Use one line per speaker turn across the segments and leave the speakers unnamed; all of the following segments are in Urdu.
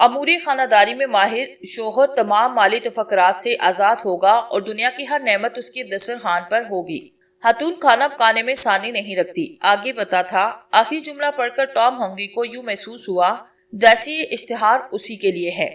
امور خانہ داری میں ماہر شوہر تمام مالی تفکرات سے آزاد ہوگا اور دنیا کی ہر نعمت اس کے دسترخوان پر ہوگی۔ خاتون کھانا پکانے میں ثانی نہیں رکھتی، آگے بتا تھا۔ آخری جملہ پڑھ کر ٹام ہنگری کو یوں محسوس ہوا جیسے یہ اشتہار اسی کے لیے ہے۔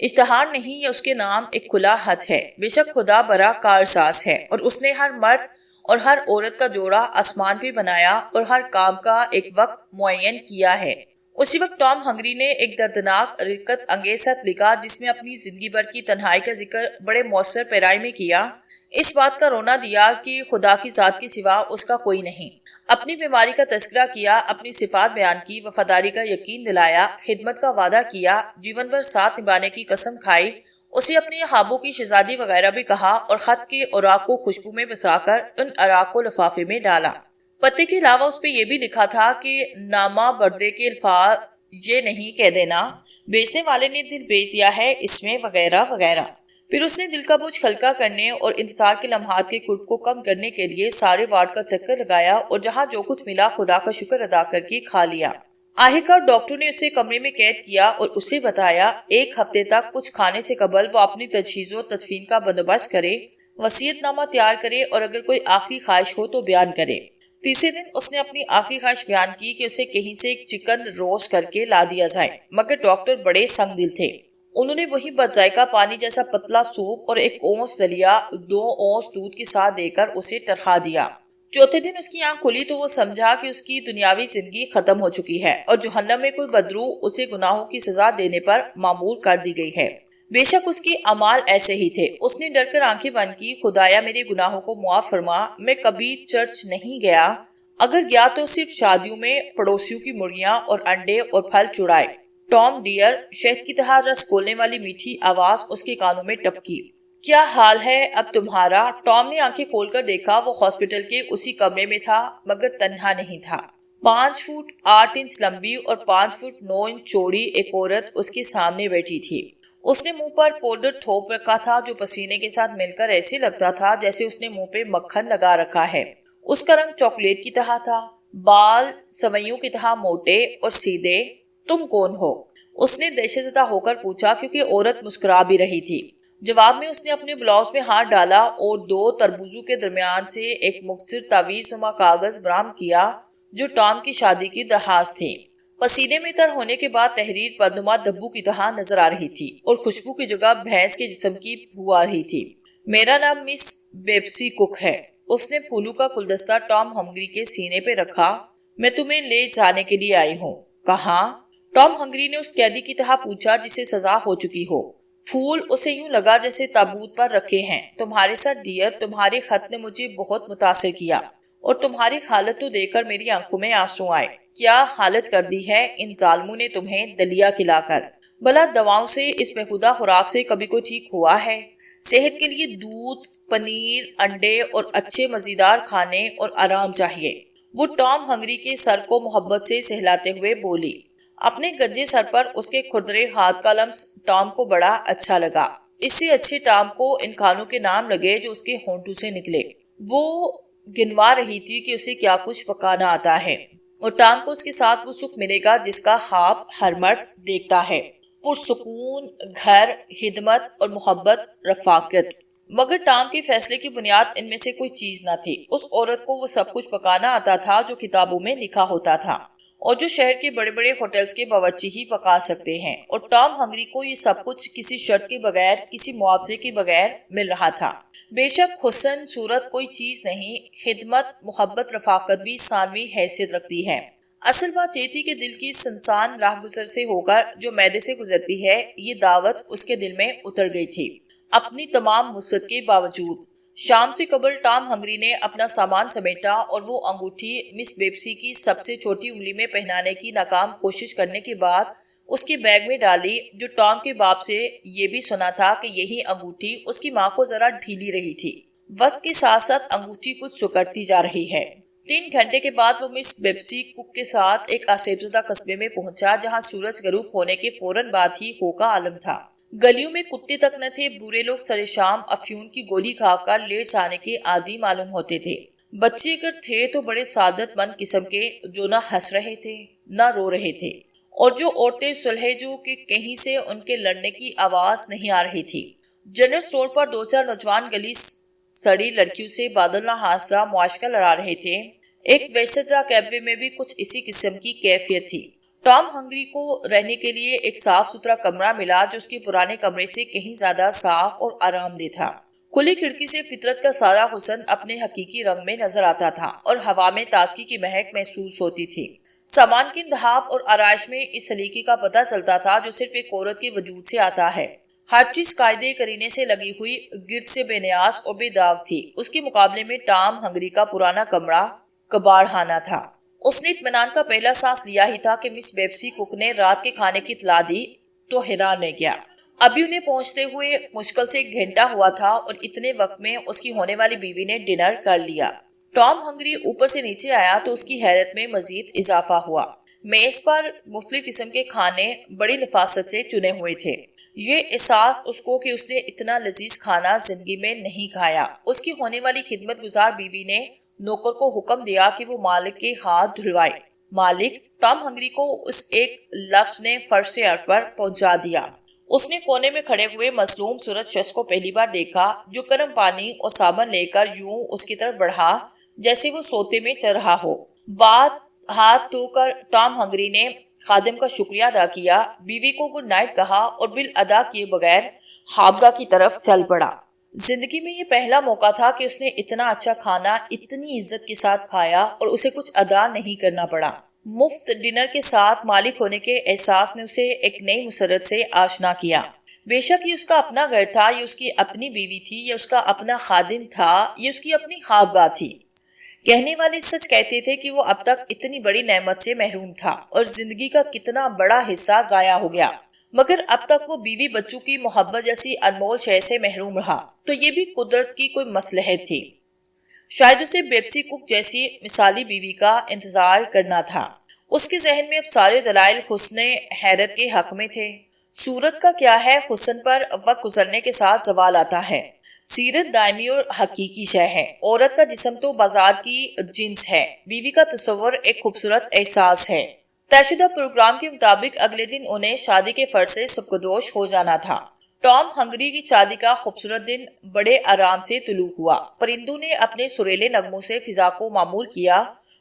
اشتہار نہیں، یہ اس کے نام ایک کھلا خط ہے۔ بے شک خدا بڑا کارساز ہے اور اس نے ہر مرد اور ہر عورت کا جوڑا آسمان پہ بنایا اور ہر کام کا ایک وقت معین کیا ہے۔ اسی وقت ٹام ہنگری نے ایک دردناک رقت انگیز خط لکھا جس میں اپنی زندگی بھر کی تنہائی کا ذکر بڑے مؤثر پیرائی میں کیا، اس بات کا رونا دیا کہ خدا کی ذات کے سوا اس کا کوئی نہیں، اپنی بیماری کا تذکرہ کیا، اپنی صفات بیان کی، وفاداری کا یقین دلایا، خدمت کا وعدہ کیا، جیون بھر ساتھ نبھانے کی قسم کھائی، اسے اپنے خوابوں کی شہزادی وغیرہ بھی کہا اور خط کے اوراق کو خوشبو میں بسا کر ان اوراق کو لفافے میں ڈالا۔ پتے کے علاوہ اس پہ یہ بھی لکھا تھا کہ نامہ بردے کے الفاظ یہ نہیں کہہ دینا، بیچنے والے نے دل بیچ دیا ہے اس میں، وغیرہ وغیرہ۔ پھر اس نے دل کا بوجھ ہلکا کرنے اور انتظار کے لمحات کے قرب کو کم کرنے کے لیے سارے وارڈ کا چکر لگایا اور جہاں جو کچھ ملا خدا کا شکر ادا کر کے کھا لیا۔ آخرکار ڈاکٹر نے اسے کمرے میں قید کیا اور اسے بتایا ایک ہفتے تک کچھ کھانے سے قبل وہ اپنی تجہیز و تدفین کا بندوبست کرے، وصیت نامہ تیار کرے اور اگر کوئی آخری خواہش ہو تو بیان کرے۔ تیسرے دن اس نے اپنی آخری خواہش بیان کی کہ اسے کہیں سے ایک چکن روسٹ کر کے لا دیا جائے، مگر ڈاکٹر بڑے سنگ دل تھے۔ انہوں نے وہی بد ذائقہ پانی جیسا پتلا سوپ اور 1 اونس دلیا 2 اونس دودھ کے ساتھ دے کر اسے ٹرخا دیا۔ چوتھے دن اس کی آنکھ کھلی تو وہ سمجھا کہ اس کی دنیاوی زندگی ختم ہو چکی ہے اور جہنم میں کوئی بدروح اسے گناہوں کی سزا دینے پر مامور کر دی گئی ہے۔ بے شک اس کے اعمال ایسے ہی تھے۔ اس نے ڈر کر آنکھیں بند کی، خدایا میرے گناہوں کو معاف فرما، میں کبھی چرچ نہیں گیا، اگر گیا تو صرف شادیوں میں پڑوسیوں کی مرغیاں اور انڈے اور پھل چڑائے۔ ٹام ڈیئر، شہد کی طرح رس کھولنے والی میٹھی آواز اس کے کانوں میں ٹپکی۔ کیا حال ہے اب تمہارا؟ ٹام نے آنکھیں کھول کر دیکھا، وہ ہاسپٹل کے اسی کمرے میں تھا مگر تنہا نہیں تھا۔ 5 فٹ 8 انچ لمبی اور 5 فٹ 9 انچ چوڑی ایک عورت اس کے سامنے بیٹھی تھی۔ اس نے منہ پر پاؤڈر تھوپ رکھا تھا جو پسینے کے ساتھ مل کر ایسے لگتا تھا جیسے اس نے منہ پہ مکھن لگا رکھا ہے۔ اس کا رنگ چاکلیٹ کی طرح تھا، بال سوئیوں کی طرح موٹے اور سیدھے۔ تم کون ہو؟ اس نے دہشت زدہ ہو کر پوچھا کیونکہ عورت مسکرا بھی رہی تھی۔ جواب میں اس نے اپنے بلاؤز میں ہاتھ ڈالا اور 2 تربوزوں کے درمیان سے ایک مختصر تعویذ نما کاغذ برآمد کیا جو ٹام کی شادی کی درخواست تھی۔ پسینے میں تر ہونے کے بعد تحریر بدنما دبو کی طرح نظر آ رہی تھی اور خوشبو کی جگہ بھینس کے جسم کی بو آ رہی تھی۔ میرا نام مس بیپسی کک ہے۔ اس نے پھولوں کا گلدستہ ٹام ہنگری کے سینے پہ رکھا۔ میں تمہیں لے جانے کے لیے آئی ہوں۔ کہاں؟ ٹام ہنگری نے اس قیدی کی طرح پوچھا جسے سزا ہو چکی ہو۔ پھول اسے یوں لگا جیسے تابوت پر رکھے ہیں۔ تمہارے ساتھ ڈیئر، تمہارے خط نے مجھے بہت متاثر کیا اور تمہاری حالت تو دیکھ کر میری آنکھوں میں آنسو آئے۔ کیا حالت کر دی ہے ان ظالموں نے تمہیں دلیا کھلا کر؟ بھلا دواؤں سے، اس بےہودہ خوراک سے کبھی کوئی ٹھیک ہوا ہے؟ صحت کے لیے دودھ، پنیر، انڈے اور اچھے مزیدار کھانے اور آرام چاہیے۔ وہ ٹام ہنگری کے سر کو محبت سے سہلاتے ہوئے بولی۔ اپنے گنجے سر پر اس کے کھردرے ہاتھ کا لمس ٹام کو بڑا اچھا لگا۔ اس سے اچھے ٹام کو ان کھانوں کے نام لگے جو اس کے ہونٹوں سے نکلے۔ وہ گنوا رہی تھی کہ اسے کیا کچھ پکانا آتا ہے اور ٹام کو اس کے ساتھ وہ سکھ ملے گا جس کا خواب ہر مرد دیکھتا ہے، پرسکون گھر، خدمت اور محبت، رفاقت۔ مگر ٹام کے فیصلے کی بنیاد ان میں سے کوئی چیز نہ تھی۔ اس عورت کو وہ سب کچھ پکانا آتا تھا جو کتابوں میں لکھا ہوتا تھا اور جو شہر کے بڑے بڑے ہوٹلز کے باورچی ہی پکا سکتے ہیں، اور ٹام ہنگری کو یہ سب کچھ کسی شرط کے بغیر، کسی معاوضے کے بغیر مل رہا تھا۔ بے شک حسن صورت کوئی چیز نہیں، خدمت، محبت، رفاقت بھی ثانوی حیثیت رکھتی ہے۔ اصل بات یہ تھی کہ دل کی سنسان راہ گزر سے ہو کر جو معدے سے گزرتی ہے، یہ دعوت اس کے دل میں اتر گئی تھی اپنی تمام وسعت کے باوجود۔ شام سے قبل ٹام ہنگری نے اپنا سامان سمیٹا اور وہ انگوٹھی مس بیپسی کی سب سے چھوٹی انگلی میں پہنانے کی ناکام کوشش کرنے کے بعد اس کے بیگ میں ڈالی، جو ٹام کے باپ سے یہ بھی سنا تھا کہ یہی انگوٹھی اس کی ماں کو ذرا ڈھیلی رہی تھی۔ وقت کے ساتھ ساتھ انگوٹھی کچھ سکڑتی جا رہی ہے۔ 3 گھنٹے کے بعد وہ مس بیپسی کک کے ساتھ ایک آسودہ قصبے میں پہنچا جہاں سورج غروب ہونے کے فوراً بعد ہی ہو کا عالم تھا۔ گلیوں میں کتے تک نہ تھے، بورے لوگ سر شام افیون کی گولی کھا کر لیٹ جانے کے عادی معلوم ہوتے تھے۔ بچے اگر تھے تو بڑے سعادت مند قسم کے، جو نہ ہنس رہے تھے نہ رو رہے تھے، اور جو عورتیں سلحجو کہ کہیں سے ان کے لڑنے کی آواز نہیں آ رہی تھی۔ جنرل اسٹور پر دو چار نوجوان گلی سڑی لڑکیوں سے بادل نہ حاصلہ معاشقہ لڑا رہے تھے۔ ایک ویسٹرا کیفے میں بھی کچھ اسی قسم کی کیفیت تھی۔ ٹام ہنگری کو رہنے کے لیے ایک صاف ستھرا کمرہ ملا جو اس کے پرانے کمرے سے کہیں زیادہ صاف اور آرام دہ تھا۔ کھلی کھڑکی سے فطرت کا سارا حسن اپنے حقیقی رنگ میں نظر آتا تھا اور ہوا میں تازگی کی مہک محسوس ہوتی تھی۔ سامان کے انتخاب اور آرائش میں اس سلیقے کا پتہ چلتا تھا جو صرف ایک عورت کے وجود سے آتا ہے۔ ہر چیز قاعدے کرینے سے لگی ہوئی، گرد سے بے نیاز اور بے داغ تھی۔ اس کے مقابلے میں ٹام ہنگری کا پرانا کمرہ کباڑخانہ تھا۔ اس نے اطمینان کا پہلا سانس لیا ہی تھا کہ مس بیپسی کک نے رات کے کھانے کی اطلاع دی تو حیران رہ گیا۔ ابھی انہیں پہنچتے ہوئے مشکل سے 1 گھنٹہ ہوا تھا اور اتنے وقت میں اس کی ہونے والی بیوی نے ڈنر کر لیا۔ ٹام ہنگری اوپر سے نیچے آیا تو اس کی حیرت میں مزید اضافہ ہوا۔ میز پر مختلف قسم کے کھانے بڑی نفاست سے چنے ہوئے تھے۔ یہ احساس اس کو کہ اس نے اتنا لذیذ کھانا زندگی میں نہیں کھایا۔ اس کی ہونے والی خدمت گزار بیوی نے نوکر کو حکم دیا کہ وہ مالک کے ہاتھ دھلوائے۔ مالک! ٹام ہنگری کو اس ایک لفظ نے فرش سے ارض پر پہنچا دیا۔ اس نے کونے میں کھڑے ہوئے مظلوم صورت شخص کو پہلی بار دیکھا جو گرم پانی اور صابن لے کر یوں اس کی طرف بڑھا جیسے وہ سوتے میں چل رہا ہو۔ بعد ہاتھ دھو کر ٹام ہنگری نے خادم کا شکریہ ادا کیا، بیوی کو گڈ نائٹ کہا اور بل ادا کیے بغیر خوابگاہ کی طرف چل پڑا۔ زندگی میں یہ پہلا موقع تھا کہ اس نے اتنا اچھا کھانا اتنی عزت کے ساتھ کھایا اور اسے کچھ ادا نہیں کرنا پڑا۔ مفت ڈنر کے ساتھ مالک ہونے کے احساس نے اسے ایک نئی مسرت سے آشنا کیا۔ بے شک یہ اس کا اپنا گھر تھا، یہ اس کی اپنی بیوی تھی، یہ اس کا اپنا خادم تھا، یہ اس کی اپنی خوابگاہ تھی۔ کہنے والے سچ کہتے تھے کہ وہ اب تک اتنی بڑی نعمت سے محروم تھا اور زندگی کا کتنا بڑا حصہ ضائع ہو گیا، مگر اب تک وہ بیوی بچوں کی محبت جیسی انمول شے سے محروم رہا تو یہ بھی قدرت کی کوئی مصلحت تھی۔ شاید اسے بیپسی کک جیسی مثالی بیوی کا انتظار کرنا تھا۔ اس کے ذہن میں اب سارے دلائل حسن حیرت کے حق میں تھے۔ صورت کا کیا ہے، حسن پر وقت گزرنے کے ساتھ زوال آتا ہے۔ سیرت دائمی اور حقیقی شے ہے۔ عورت کا جسم تو بازار کی جنس ہے، بیوی کا تصور ایک خوبصورت احساس ہے۔ طے شدہ پروگرام کے مطابق اگلے دن انہیں شادی کے فرض سے سبکدوش ہو جانا تھا۔ ٹام ہنگری کی شادی کا خوبصورت دن بڑے آرام سے طلوع ہوا۔ پرندوں نے اپنے سریلے نغموں سے فضا کو معمور کیا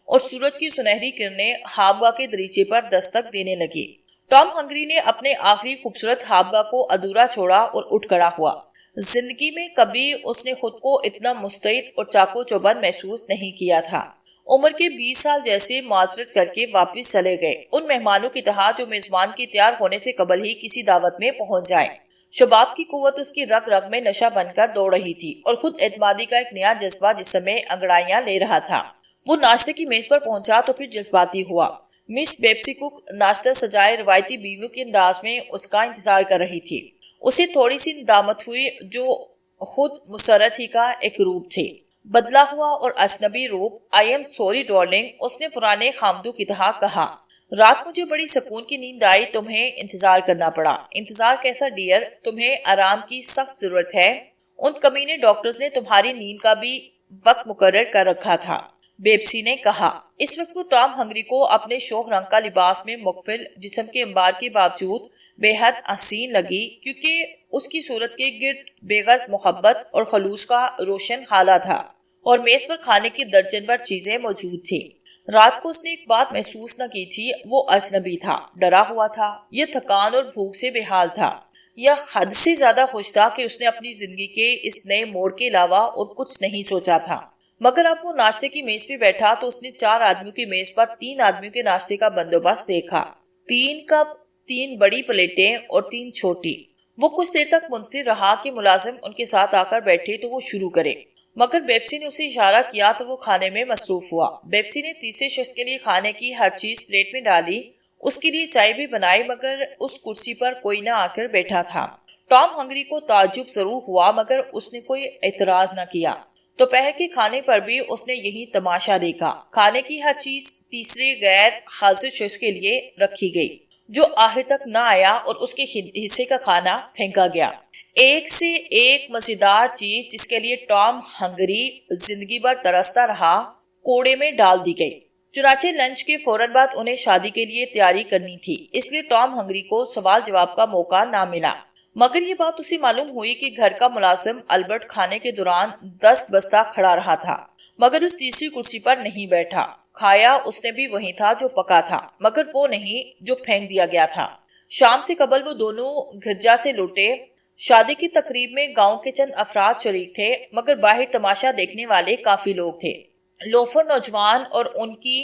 اور سورج کی سنہری کرنیں خوابگاہ کے دریچے پر دستک دینے لگی۔ ٹام ہنگری نے اپنے آخری خوبصورت خوابگاہ کو ادھورا چھوڑا اور اٹھ کھڑا ہوا۔ زندگی میں کبھی اس نے خود کو اتنا مستعد اور چاقو چوبند محسوس نہیں کیا تھا۔ عمر کے 20 سال جیسے معذرت کر کے واپس چلے گئے، ان مہمانوں کی طرح جو میزبان کے تیار ہونے سے قبل ہی کسی دعوت میں پہنچ جائیں۔ شباب کی قوت اس کی رگ رگ میں نشہ بن کر دوڑ رہی تھی اور خود اعتمادی کا ایک نیا جذبہ جسم میں انگڑائیاں لے رہا تھا۔ وہ ناشتے کی میز پر پہنچا تو پھر جذباتی ہوا۔ مس بیپسی کک ناشتہ سجائے روایتی بیویوں کے انداز میں اس کا انتظار کر رہی تھی۔ اسے تھوڑی سی ندامت ہوئی جو خود مسرت ہی کا ایک روپ تھے، بدلا ہوا اور اجنبی روپ۔ آئی ایم سوری ڈارلنگ، اس نے پرانے خامدوں کی طرح کہا، رات مجھے بڑی سکون کی نیند آئی، تمہیں انتظار کرنا پڑا۔ انتظار کیسا ڈیئر، تمہیں آرام کی سخت ضرورت ہے، ان کمینے ڈاکٹرز نے تمہاری نیند کا بھی وقت مقرر کر رکھا تھا، بیپسی نے کہا۔ اس وقت وہ ٹام ہنگری کو اپنے شوخ رنگ کا لباس میں مغفل جسم کے انبار کے باوجود بے حد حسین لگی، کیونکہ اس کی صورت کے گرد بے غرض محبت اور خلوص کا روشن حالہ تھا اور میز پر کھانے کی درجن بھر چیزیں موجود تھیں۔ رات کو اس نے ایک بات محسوس نہ کی تھی، وہ اجنبی تھا، ڈرا ہوا تھا، یہ تھکان اور بھوک سے بے حال تھا، یہ حد سے زیادہ خوش تھا کہ اس نے اپنی زندگی کے اس نئے موڑ کے علاوہ اور کچھ نہیں سوچا تھا۔ مگر اب وہ ناشتے کی میز پہ بیٹھا تو اس نے 4 آدمیوں کی میز پر 3 آدمیوں کے ناشتے کا بندوبست دیکھا، 3 کپ، 3 بڑی پلیٹیں اور 3 چھوٹی۔ وہ کچھ دیر تک منتظر رہا کہ ملازم ان کے ساتھ آ کر بیٹھے تو وہ شروع کرے، مگر بیپسی نے اسے اشارہ کیا تو وہ کھانے میں مصروف ہوا۔ بیپسی نے تیسرے شخص کے لیے کھانے کی ہر چیز پلیٹ میں ڈالی، اس کے لیے چائے بھی بنائی، مگر اس کرسی پر کوئی نہ آ کر بیٹھا تھا۔ ٹام ہنگری کو تعجب ضرور ہوا مگر اس نے کوئی اعتراض نہ کیا۔ دوپہر کے کھانے پر بھی اس نے یہی تماشا دیکھا، کھانے کی ہر چیز تیسرے غیر حاضر شخص کے لیے رکھی گئی جو آخر تک نہ آیا اور اس کے حصے کا کھانا پھینکا گیا۔ ایک سے ایک مزیدار چیز جس کے لیے ٹام ہنگری زندگی بھر ترستا رہا کوڑے میں ڈال دی گئی۔ چنانچہ لنچ کے فوراً بعد انہیں شادی کے لیے تیاری کرنی تھی، اس لیے ٹام ہنگری کو سوال جواب کا موقع نہ ملا۔ مگر یہ بات اسے معلوم ہوئی کہ گھر کا ملازم البرٹ کھانے کے دوران دست بستہ کھڑا رہا تھا، مگر اس تیسری کرسی پر نہیں بیٹھا۔ کھایا اس نے بھی وہی تھا جو پکا تھا، مگر وہ نہیں جو پھینک دیا گیا تھا۔ شام سے قبل وہ دونوں گرجا سے لوٹے۔ شادی کی تقریب میں گاؤں کے چند افراد شریک تھے، مگر باہر تماشا دیکھنے والے کافی لوگ تھے۔ لوفر نوجوان اور ان کی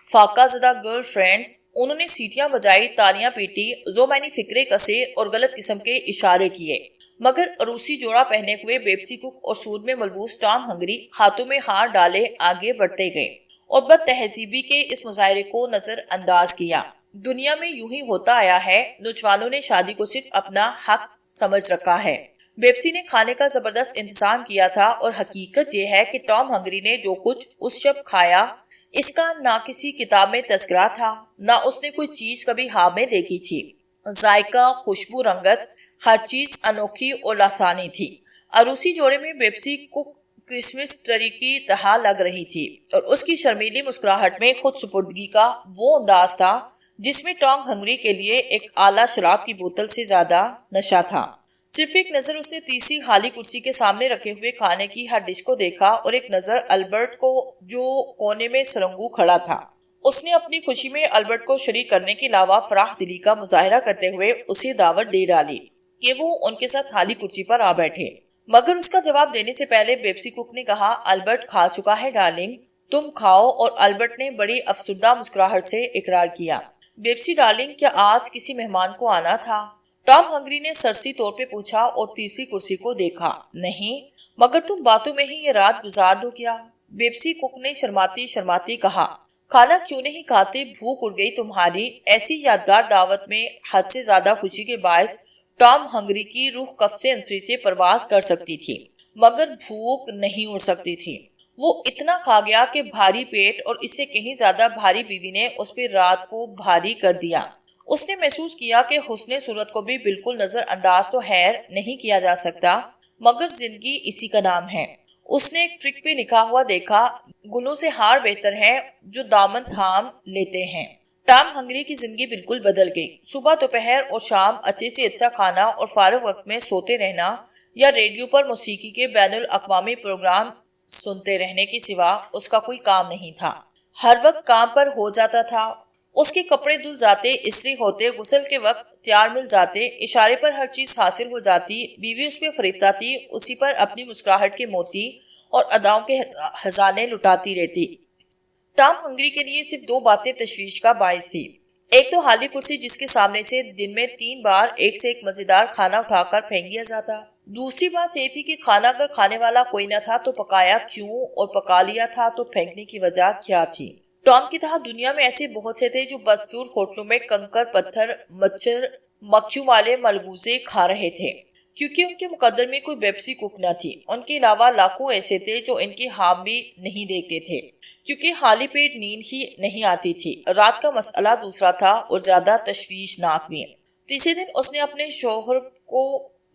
فاقہ زدہ گرل فرینڈز، انہوں نے سیٹیاں بجائی، تالیاں پیٹی، زومینی فکرے کسے اور غلط قسم کے اشارے کیے، مگر روسی جوڑا پہنے ہوئے بیپسی کک اور سود میں ملبوس ٹام ہنگری ہاتھوں میں ہار ڈالے آگے بڑھتے گئے اور بد تہذیبی کے اس مظاہرے کو نظر انداز کیا۔ دنیا میں یوں ہی ہوتا آیا ہے، نوجوانوں نے شادی کو صرف اپنا حق سمجھ رکھا ہے۔ بیپسی نے کھانے کا زبردست انتظام کیا تھا اور حقیقت یہ ہے کہ ٹام ہنگری نے جو کچھ اس شب کھایا، اس کا نہ کسی کتاب میں تذکرہ تھا، نہ اس نے کوئی چیز کبھی خواب میں دیکھی تھی۔ ذائقہ، خوشبو، رنگت، ہر چیز انوکھی اور لاسانی تھی۔ عروسی جوڑے میں بیپسی کک کرسمس ٹری کی طرح لگ رہی تھی اور اس کی شرمیلی مسکراہٹ میں خود سپردگی کا وہ انداز تھا جس میں ٹام ہنگری کے لیے ایک اعلیٰ شراب کی بوتل سے زیادہ نشہ تھا۔ صرف ایک نظر اس نے تیسری خالی کرسی کے سامنے رکھے ہوئے کھانے کی ہر ڈش کو دیکھا اور ایک نظر البرٹ کو جو کونے میں سرنگو کھڑا تھا۔ اس نے اپنی خوشی میں البرٹ کو شریک کرنے کے علاوہ فراخ دلی کا مظاہرہ کرتے ہوئے اسے دعوت دے ڈالی کہ وہ ان کے ساتھ خالی کرسی پر آ بیٹھے، مگر اس کا جواب دینے سے پہلے بیپسی کک نے کہا، البرٹ کھا چکا ہے ڈارلنگ، تم کھاؤ، اور البرٹ نے بڑی افسردہ مسکراہٹ سے اقرار کیا۔ بیپسی ڈارلنگ، کیا آج کسی مہمان کو آنا تھا؟ ٹام ہنگری نے سرسی طور پہ پوچھا اور تیسری کرسی کو دیکھا۔ نہیں، مگر تم باتوں میں ہی یہ رات گزار دو کیا؟ بیپسی کک نے شرماتی شرماتی کہا، کھانا کیوں نہیں کھاتے؟ بھوک اڑ گئی تمہاری؟ ایسی یادگار دعوت میں حد سے زیادہ خوشی کے باعث ٹام ہنگری کی روح قفس انسری سے پرواز کر سکتی تھی، مگر بھوک نہیں اڑ سکتی تھی۔ وہ اتنا کھا گیا کہ بھاری پیٹ اور اس سے کہیں زیادہ بھاری بیوی نے اس پہ رات کو بھاری کر دیا۔ اس نے محسوس کیا کہ حسن صورت کو بھی بالکل نظر انداز تو خیر نہیں کیا جا سکتا، مگر زندگی اسی کا نام ہے۔ اس نے ایک ٹرک پہ لکھا ہوا دیکھا، گلوں سے ہار بہتر ہے جو دامن تھام لیتے ہیں۔ ٹام ہنگری کی زندگی بالکل بدل گئی۔ صبح، دوپہر اور شام اچھے سے اچھا کھانا اور فارغ وقت میں سوتے رہنا یا ریڈیو پر موسیقی کے بین الاقوامی پروگرام سنتے رہنے کے سوا اس کا کوئی کام نہیں تھا۔ ہر وقت کام پر ہو جاتا تھا، اس کے کپڑے دھل جاتے، استری ہوتے، غسل کے وقت تیار مل جاتے، اشارے پر ہر چیز حاصل ہو جاتی، بیوی اس پہ فریفتہ تھی، اسی پر اپنی مسکراہٹ کے موتی اور اداؤں کے خزانے لٹاتی رہتی۔ ٹام ہنگری کے لیے صرف دو باتیں تشویش کا باعث تھی۔ ایک تو خالی کرسی جس کے سامنے سے دن میں 3 بار ایک سے ایک مزیدار کھانا اٹھا کر پھینک دیا جاتا۔ دوسری بات یہ تھی کہ کھانا اگر کھانے والا کوئی نہ تھا تو پکایا کیوں، اور پکا لیا تھا تو پھینکنے کی وجہ کیا تھی۔ ٹام کی طرح دنیا میں ایسے بہت سے تھے جو بدسور ہوٹلوں میں کنکر پتھر مچھر مکھیوں والے ملبوسے کھا رہے تھے، کیونکہ ان کے مقدر میں کوئی بیپسی کک نہ تھی۔ ان کے علاوہ لاکھوں ایسے تھے جو ان کی خواب بھی نہیں دیکھتے تھے، کیونکہ خالی پیٹ نیند ہی نہیں آتی تھی۔ رات کا مسئلہ دوسرا تھا اور زیادہ تشویشناک بھی۔ تیسرے دن اس نے اپنے شوہر کو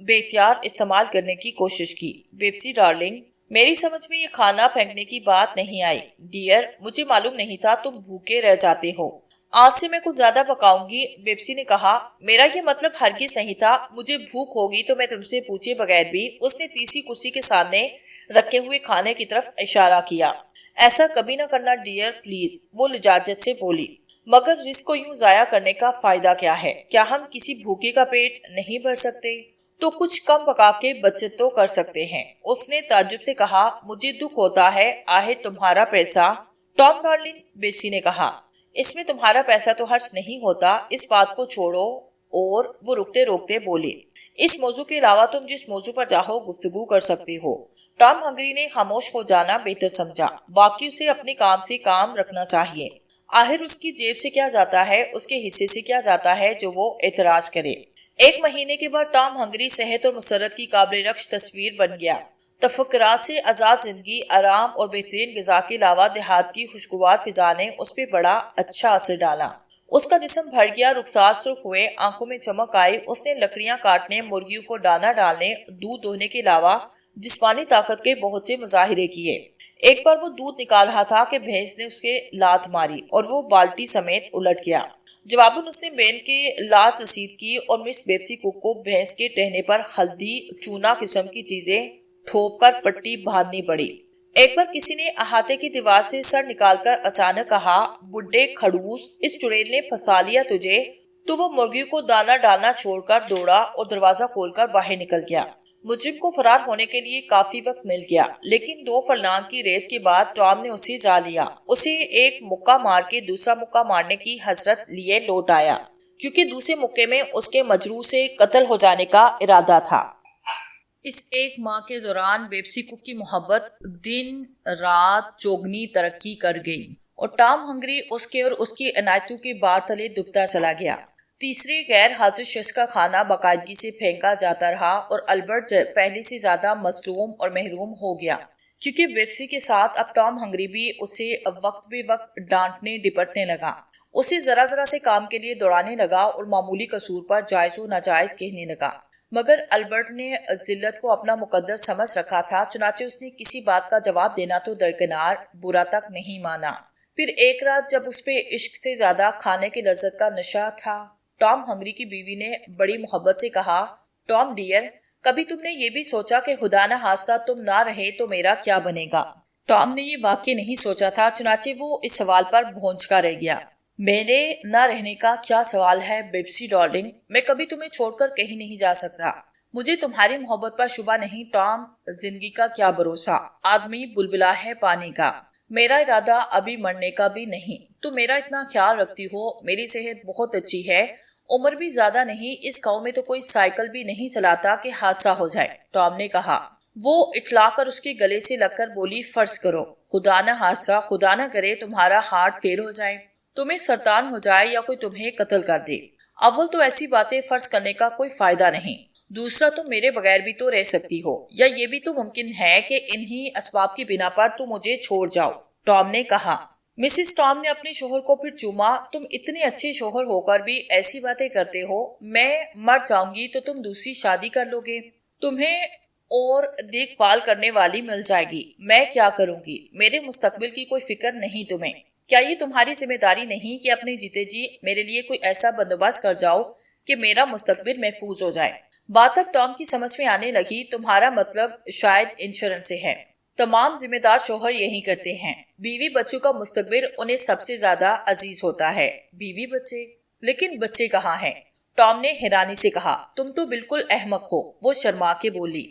بے اختیار استعمال کرنے کی کوشش کی۔ بیپسی ڈارلنگ، میری سمجھ میں یہ کھانا پھینکنے کی بات نہیں آئی۔ ڈیئر، مجھے معلوم نہیں تھا تم بھوکے رہ جاتے ہو۔ آج سے میں کچھ زیادہ پکاؤں گی، بیپسی نے کہا۔ میرا یہ مطلب ہرگز نہیں تھا، مجھے بھوک ہوگی تو میں تم سے پوچھے بغیر بھی۔ اس نے تیسری کرسی کے سامنے رکھے ہوئے کھانے کی طرف اشارہ کیا۔ ایسا کبھی نہ کرنا ڈیئر، پلیز، وہ لجاجت سے بولی۔ مگر رزق کو یوں ضائع کرنے کا فائدہ کیا ہے؟ کیا ہم کسی بھوکے کا پیٹ نہیں بھر سکتے؟ تو کچھ کم پکا کے بچت تو کر سکتے ہیں۔ اس نے تعجب سے کہا، مجھے دکھ ہوتا ہے، آہے تمہارا پیسہ۔ ٹام ڈارلنگ، بیپسی نے کہا، اس میں تمہارا پیسہ تو خرچ نہیں ہوتا، اس بات کو چھوڑو۔ اور وہ رکتے روکتے بولی، اس موضوع کے علاوہ تم جس موضوع پر چاہو گفتگو کر سکتی ہو۔ ٹام ہنگری نے خاموش ہو جانا بہتر سمجھا، باقی اسے اپنے کام سے کام رکھنا چاہیے۔ آخر اس کی جیب سے کیا جاتا ہے، اس کے حصے سے کیا جاتا ہے جو وہ اعتراض کرے۔ 1 مہینے کے بعد ٹام ہنگری صحت اور مسرت کی قابل رقص تصویر بن گیا۔ تفکرات سے آزاد زندگی، آرام اور بہترین غذا کے علاوہ دیہات کی خوشگوار فضا نے اس پہ بڑا اچھا اثر ڈالا۔ اس کا جسم بھر گیا، رخسار سرخ ہوئے، آنکھوں میں چمک آئی۔ اس نے لکڑیاں کاٹنے، مرغیوں کو دانا ڈالنے، دودھ دوہنے کے علاوہ جسمانی طاقت کے بہت سے مظاہرے کیے۔ ایک بار وہ دودھ نکال رہا تھا کہ بھینس نے اس کے لات ماری اور وہ بالٹی سمیت الٹ گیا۔ جواباً اس نے بین کے لات رسید کی اور مس بیپسی کک کو بھینس کے ٹہنے پر ہلدی چونا قسم کی چیزیں ٹھوپ کر پٹی باندھنی پڑی۔ ایک بار کسی نے احاطے کی دیوار سے سر نکال کر اچانک کہا، بڈھے کھڑوس، اس چڑیل نے پھنسا لیا تجھے، تو وہ مرغیوں کو دانا ڈالنا چھوڑ کر دوڑا اور دروازہ کھول کر باہر نکل گیا۔ مجرم کو فرار ہونے کے لیے کافی وقت مل گیا، لیکن 2 فرلانگ کی ریس کے بعد ٹام نے اسے جا لیا۔ اسے ایک مکہ مار کے دوسرا مکہ مارنے کی حسرت لیے لوٹ آیا، کیونکہ دوسرے مکے میں اس کے مجروح سے قتل ہو جانے کا ارادہ تھا۔ اس ایک ماہ کے دوران بیپسی کک کی محبت دن رات چوگنی ترقی کر گئی اور ٹام ہنگری اس کے اور اس کی عنایتوں کے بار تلے دبتا چلا گیا۔ تیسرے غیر حاضر شخص کا کھانا باقاعدگی سے پھینکا جاتا رہا اور البرٹ پہلے سے زیادہ مظلوم اور محروم ہو گیا، کیونکہ بیپسی کے ساتھ اب ٹام ہنگری بھی اسے وقت بے وقت ڈانٹنے ڈپٹنے لگا، اسے ذرا ذرا سے کام کے لیے دوڑانے لگا اور معمولی قصور پر جائز و ناجائز کہنے لگا۔ مگر البرٹ نے ذلت کو اپنا مقدس سمجھ رکھا تھا، چنانچہ اس نے کسی بات کا جواب دینا تو درکنار برا تک نہیں مانا۔ پھر ایک رات جب اس پہ عشق سے زیادہ کھانے کی لذت کا نشہ تھا، ٹام ہنگری کی بیوی نے بڑی محبت سے کہا، ٹام ڈیئر، کبھی تم نے یہ بھی سوچا کہ خدا نہ خواستہ تم نہ رہے تو میرا کیا بنے گا؟ ٹام نے یہ واقعی نہیں سوچا تھا، چنانچہ وہ اس سوال پر بھونچکا رہ گیا۔ میرے نہ رہنے کا کیا سوال ہے بیپسی ڈارلنگ، میں کبھی تمہیں چھوڑ کر کہیں نہیں جا سکتا۔ مجھے تمہاری محبت پر شبہ نہیں ٹام، زندگی کا کیا بھروسہ، آدمی بلبلا ہے پانی کا۔ میرا ارادہ ابھی مرنے کا بھی نہیں، تم میرا اتنا خیال رکھتی ہو، میری صحت بہت اچھی ہے، عمر بھی زیادہ نہیں، اس گاؤں میں تو کوئی سائیکل بھی نہیں چلاتا کہ حادثہ ہو جائے، ٹام نے کہا۔ وہ اٹھلا کر اس کے گلے سے لگ کر بولی، فرض کرو، خدا نہ خواستہ، خدا نہ کرے تمہارا ہارٹ فیل ہو جائے، تمہیں سرطان ہو جائے یا کوئی تمہیں قتل کر دے۔ اول تو ایسی باتیں فرض کرنے کا کوئی فائدہ نہیں، دوسرا تم میرے بغیر بھی تو رہ سکتی ہو، یا یہ بھی تو ممکن ہے کہ انہی اسباب کی بنا پر تم مجھے چھوڑ جاؤ، ٹام نے کہا۔ مسز ٹام نے اپنے شوہر کو پھر چوما، تم اتنے اچھے شوہر ہو کر بھی ایسی باتیں کرتے ہو، میں مر جاؤں گی تو تم دوسری شادی کر لو گے، تمہیں اور دیکھ بھال کرنے والی مل جائے گی، میں کیا کروں گی؟ میرے مستقبل کی کوئی فکر نہیں تمہیں؟ کیا یہ تمہاری ذمہ داری نہیں کہ اپنے جیتے جی میرے لیے کوئی ایسا بندوبست کر جاؤ کہ میرا مستقبل محفوظ ہو جائے؟ بات اب ٹام کی سمجھ میں آنے لگی، تمہارا مطلب شاید انشورنس سے ہے۔ تمام ذمہ دار شوہر یہی کرتے ہیں، بیوی بچوں کا مستقبل انہیں سب سے زیادہ عزیز ہوتا ہے۔ بیوی بچے؟ لیکن بچے کہاں ہیں؟ ٹام نے حیرانی سے کہا۔ تم تو بالکل احمق ہو، وہ شرما کے بولی۔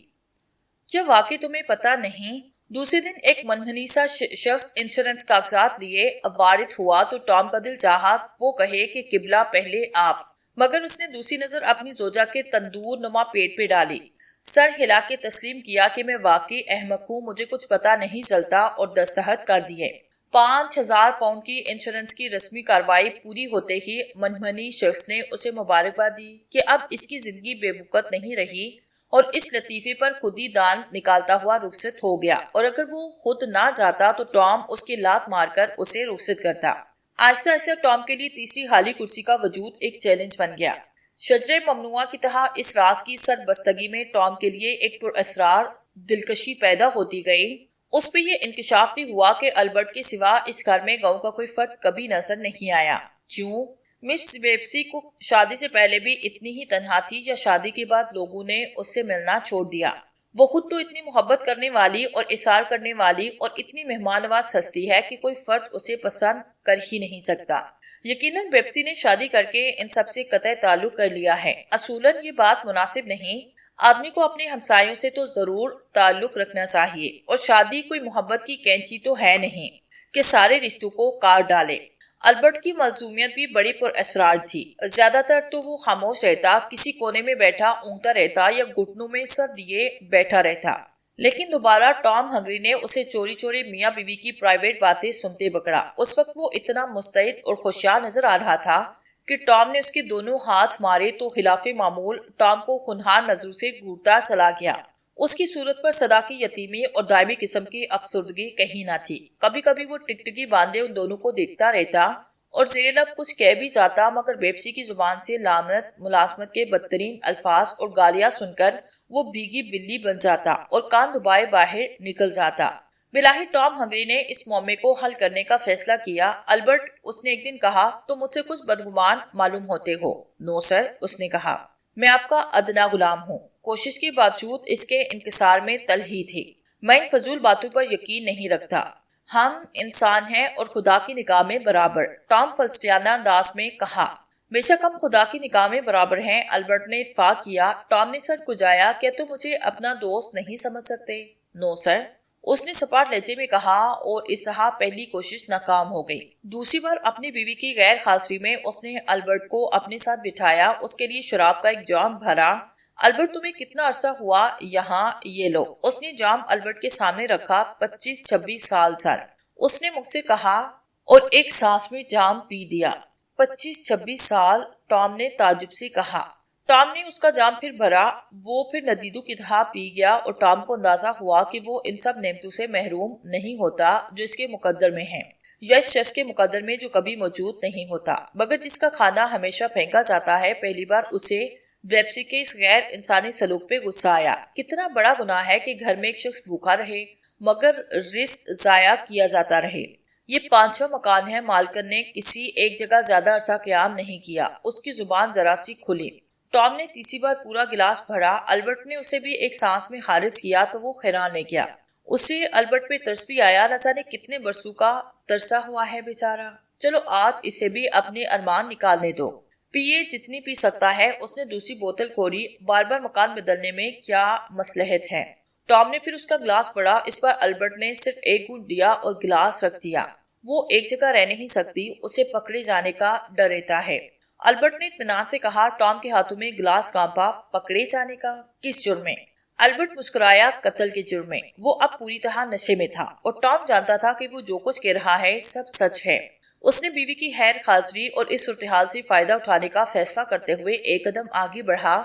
کیا واقعی تمہیں پتا نہیں؟ دوسرے دن ایک منحنی سا شخص انشورنس کاغذات لیے وارد ہوا تو ٹام کا دل چاہا وہ کہے کہ قبلہ پہلے آپ، مگر اس نے دوسری نظر اپنی زوجہ کے تندور نما پیٹ پہ ڈالی، سر ہلا کے تسلیم کیا کہ میں واقعی احمق ہوں، مجھے کچھ پتا نہیں چلتا، اور دستخط کر دیے۔ 5,000 پاؤنڈ کی انشورنس کی رسمی کارروائی پوری ہوتے ہی منحنی شخص نے اسے مبارکباد دی کہ اب اس کی زندگی بے وقت نہیں رہی، اور اس لطیفے پر خود ہی دان نکالتا ہوا رخصت ہو گیا، اور اگر وہ خود نہ جاتا تو ٹام اس کی لات مار کر اسے رخصت کرتا۔ آہستہ آہستہ ٹام کے لیے تیسری خالی کرسی کا وجود ایک چیلنج بن گیا۔ شجرے ممنوعہ کی طرح اس راز کی سربستگی میں ٹام کے لیے ایک پراسرار دلکشی پیدا ہوتی گئی۔ اس پہ یہ انکشاف بھی ہوا کہ البرٹ کے سوا اس گھر میں گاؤں کا کوئی فرد کبھی نظر نہیں آیا۔ کیوں؟ مس بیپسی کو شادی سے پہلے بھی اتنی ہی تنہا تھی، یا شادی کے بعد لوگوں نے اس سے ملنا چھوڑ دیا؟ وہ خود تو اتنی محبت کرنے والی اور اثار کرنے والی اور اتنی مہمان نواز ہستی ہے کہ کوئی فرد اسے پسند کر ہی نہیں سکتا۔ یقیناً بیپسی نے شادی کر کے ان سب سے قطع تعلق کر لیا ہے۔ اصولاً یہ بات مناسب نہیں، آدمی کو اپنے ہمسایوں سے تو ضرور تعلق رکھنا چاہیے، اور شادی کوئی محبت کی کینچی تو ہے نہیں کہ سارے رشتوں کو کاٹ ڈالے۔ البرٹ کی معصومیت بھی بڑی پراسرار تھی، زیادہ تر تو وہ خاموش رہتا، کسی کونے میں بیٹھا اونگتا رہتا یا گھٹنوں میں سر لیے بیٹھا رہتا۔ لیکن دوبارہ ٹام ہنگری نے اسے چوری چوری میاں بیوی کی پرائیویٹ باتیں سنتے پکڑا۔ اس وقت وہ اتنا مستعد اور خوشحال نظر آ رہا تھا کہ ٹام نے اس کے دونوں ہاتھ مارے تو خلاف معمول ٹام کو خونخوار نظروں سے گھورتا چلا گیا۔ اس کی صورت پر صدا کی یتیمی اور دائمی قسم کی افسردگی کہیں نہ تھی۔ کبھی کبھی وہ ٹکٹکی باندھے ان دونوں کو دیکھتا رہتا اور زیر لب کچھ کہہ بھی جاتا، مگر بیپسی کی زبان سے لعنت، ملازمت کے بدترین الفاظ اور گالیاں سن کر وہ بھیگی بلی بن جاتا اور کان دبائے باہر نکل جاتا۔ بلاہی ٹام ہنگری نے اس معاملے کو حل کرنے کا فیصلہ کیا۔ البرٹ، اس نے ایک دن کہا، تم مجھ سے کچھ بدگمان معلوم ہوتے ہو۔ نو سر، اس نے کہا، میں آپ کا ادنا غلام ہوں۔ کوشش کے باوجود اس کے انکسار میں تل ہی تھی۔ میں ان فضول باتوں پر یقین نہیں رکھتا۔ ہم انسان ہیں اور خدا کی نگاہ میں برابر، ٹام فلسفیانہ انداز میں کہا۔ بے شک ہم خدا کی نگاہ میں برابر ہیں، البرٹ نے اتفاق کیا۔ ٹام نے سر کھجایا، کیا تم مجھے اپنا دوست نہیں سمجھ سکتے؟ نو سر، اس نے سپاٹ لہجے میں کہا، اور اس طرح پہلی کوشش ناکام ہو گئی۔ دوسری بار اپنی بیوی کی غیر حاضری میں اس نے البرٹ کو اپنے ساتھ بٹھایا، اس کے لیے شراب کا ایک جام بھرا۔ البرٹ، تمہیں کتنا عرصہ ہوا یہاں؟ یہ لو۔ اس نے جام البرٹ کے سامنے رکھا۔ 25-26 سال سر، اس نے مجھ سے کہا اور ایک سانس میں جام پی لیا۔ 25-26 سال، ٹام نے تعجب سے کہا۔ ٹام نے اس کا جام پھر بھرا، وہ پھر ندیدوں کی طرح پی گیا، اور ٹام کو اندازہ ہوا کہ وہ ان سب نعمتوں سے محروم نہیں ہوتا جو اس کے مقدر میں ہیں، یا اس شخص کے مقدر میں جو کبھی موجود نہیں ہوتا، مگر جس کا کھانا ہمیشہ پھینکا جاتا ہے۔ پہلی بار اسے بیپسی کے اس غیر انسانی سلوک پہ غصہ آیا۔ کتنا بڑا گناہ ہے کہ گھر میں ایک شخص بھوکا رہے مگر رزق ضائع کیا جاتا رہے۔ یہ 5واں مکان ہے۔ مالکن نے کسی ایک جگہ زیادہ عرصہ قیام نہیں کیا۔ اس کی زبان ذرا سی کھلی۔ ٹام نے تیسری بار پورا گلاس بھرا۔ البرٹ نے اسے بھی ایک سانس میں خارج کیا تو وہ حیران رہ گیا۔ اسے البرٹ پہ ترس بھی آیا، نہ جانے کتنے برسوں کا ترسا ہوا ہے بیچارہ۔ چلو آج اسے بھی اپنے ارمان نکالنے دو، پیے جتنی پی سکتا ہے۔ اس نے دوسری بوتل کھولی۔ بار بار مکان بدلنے میں کیا مصلحت ہے؟ ٹام نے پھر اس کا گلاس پڑا۔ اس بار البرٹ نے صرف ایک گھونٹ دیا اور گلاس رکھ دیا۔ وہ ایک جگہ رہ نہیں سکتی، اسے پکڑے جانے کا ڈر رہتا ہے۔ البرٹ نے اطمینان سے کہا۔ ٹام کے ہاتھوں میں گلاس کانپا۔ پکڑے جانے کا؟ کس جرم میں؟ البرٹ مسکرایا۔ قتل کے جرم میں۔ وہ اب پوری طرح نشے میں تھا، اور ٹام جانتا تھا کہ وہ جو کچھ کہہ رہا ہے سب سچ ہے۔ اس نے بیوی کی خیر حاضری اور اس صورتحال سے فائدہ اٹھانے کا فیصلہ کرتے ہوئے ایک قدم آگے بڑھا۔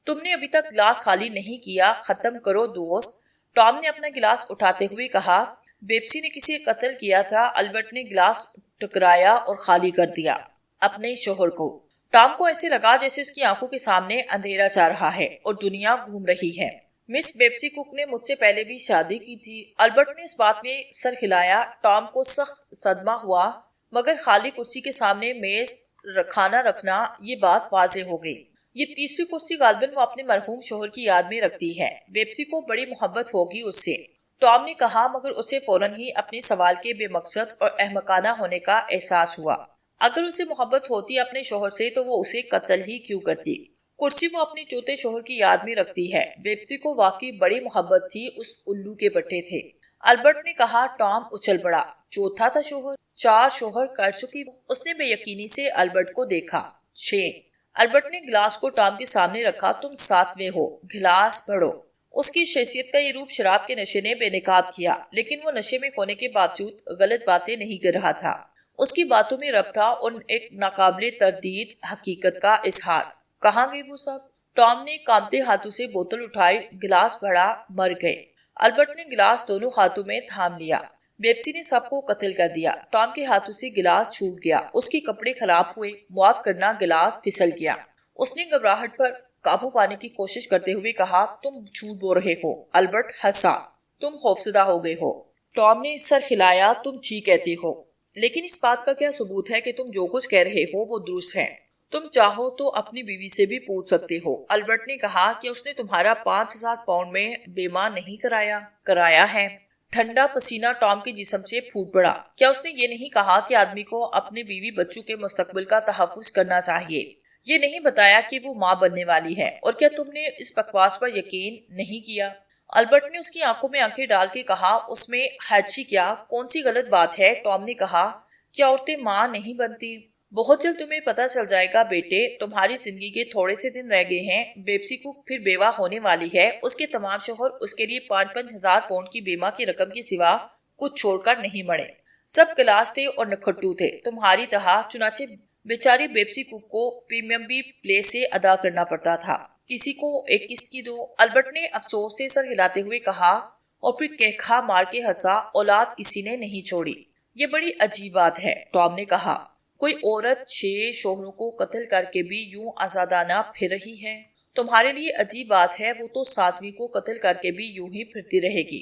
تم نے ابھی تک گلاس خالی نہیں کیا، ختم کرو دوست، ٹام نے اپنا گلاس اٹھاتے ہوئے کہا۔ بیپسی نے کسی قتل کیا تھا۔ البرٹ نے گلاس ٹکرایا اور خالی کر دیا۔ اپنے شوہر کو۔ ٹام کو ایسے لگا جیسے اس کی آنکھوں کے سامنے اندھیرا جا رہا ہے اور دنیا گھوم رہی ہے۔ مس بیپسی کک نے مجھ سے پہلے بھی شادی کی تھی۔ البرٹ نے اس بات میں سر ہلایا۔ ٹام کو سخت صدمہ ہوا، مگر خالی کرسی کے سامنے میز کھانا رکھنا، یہ بات واضح ہو گئی۔ یہ تیسری کرسی غالباً وہ اپنے مرحوم شوہر کی یاد میں رکھتی ہے۔ بیپسی کو بڑی محبت ہوگی اس سے، ٹام نے کہا، مگر اسے فوراً ہی اپنے سوال کے بے مقصد اور احمقانہ ہونے کا احساس ہوا۔ اگر اسے محبت ہوتی اپنے شوہر سے تو وہ اسے قتل ہی کیوں کرتی؟ کرسی وہ اپنے چوتھے شوہر کی یاد میں رکھتی ہے۔ بیپسی کو واقعی بڑی محبت تھی اس الو کے پٹے تھے۔ البرٹ نے کہا۔ ٹام اچھل پڑا۔ چوتھا تھا شوہر؟ 4 شوہر کر چکی وہ؟ اس نے بے یقینی سے البرٹ کو دیکھا۔ 6۔ البرٹ نے گلاس کو ٹام کے سامنے رکھا۔ تم 7ویں ہو، گلاس بڑھو۔ اس کی شخصیت کا یہ روپ شراب کے نشے نے بے نقاب کیا، لیکن وہ نشے میں ہونے کے باوجود غلط باتیں نہیں کر رہا تھا۔ اس کی باتوں میں رب تھا اور ایک ناقابل تردید حقیقت کا اظہار۔ کہاں گئے وہ سب؟ ٹام نے کانپتے ہاتھوں سے بوتل اٹھائی، گلاس بڑھا۔ مر گئے۔ البرٹ نے گلاس دونوں ہاتھوں میں تھام لیا۔ بیپسی نے سب کو قتل کر دیا۔ ٹام کے ہاتھوں سے گلاس چھوٹ گیا، اس کے کپڑے خراب ہوئے۔ معاف کرنا، گلاس پھسل گیا۔ اس نے گھبراہٹ پر قابو پانے کی کوشش کرتے ہوئے کہا، تم جھوٹ بول رہے ہو۔ البرٹ ہنسا۔ تم خوفزدہ ہو گئے ہو۔ ٹام نے سر ہلایا۔ تم ٹھیک کہتے ہو، لیکن اس بات کا کیا ثبوت ہے کہ تم جو کچھ کہہ رہے ہو وہ درست ہے؟ تم چاہو تو اپنی بیوی سے بھی پوچھ سکتے ہو۔ البرٹ نے کہا کہ اس نے تمہارا 5000 پاؤنڈ میں بیمہ نہیں کرایا ہے۔ ٹھنڈا پسینہ ٹام کے جسم سے پھوٹ پڑا۔ کیا اس نے یہ نہیں کہا کہ آدمی کو اپنے بیوی بچوں کے مستقبل کا تحفظ کرنا چاہیے؟ یہ نہیں بتایا کہ وہ ماں بننے والی ہے؟ اور کیا تم نے اس بکواس پر یقین نہیں کیا؟ البرٹ نے اس کی آنکھوں میں آنکھیں ڈال کے کہا، اس میں حرجی کیا؟ کون سی غلط بات ہے؟ ٹام نے کہا، کیا عورتیں ماں نہیں بنتی؟ بہت جلد تمہیں پتہ چل جائے گا بیٹے، تمہاری زندگی کے تھوڑے سے دن رہ گئے ہیں۔ بیپسی کو پھر بیوہ ہونے والی ہے۔ اس کے تمام شوہر اس کے لیے 5-5 ہزار پاؤنڈ کی بیمہ کی رقم کے سوا کچھ چھوڑ کر نہیں مڑے۔ سب کلاس تھے اور نکھٹو تھے تمہاری طرح، چنانچہ بیچاری بیپسی کو پریمیم بھی پلے سے ادا کرنا پڑتا تھا۔ کسی کو ایک قسط کی دو۔ البرٹ نے افسوس سے سر ہلاتے ہوئے کہا، اور پھر کہکھا مار کے ہنسا، اولاد کسی نے نہیں چھوڑی۔ یہ بڑی عجیب بات ہے، ٹام نے کہا۔ کوئی عورت 6 شوہروں کو قتل کر کے بھی یوں آزادانہ پھر رہی ہے؟ تمہارے لیے عجیب بات ہے، وہ تو 7ویں کو قتل کر کے بھی یوں ہی پھرتی رہے گی۔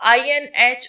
INH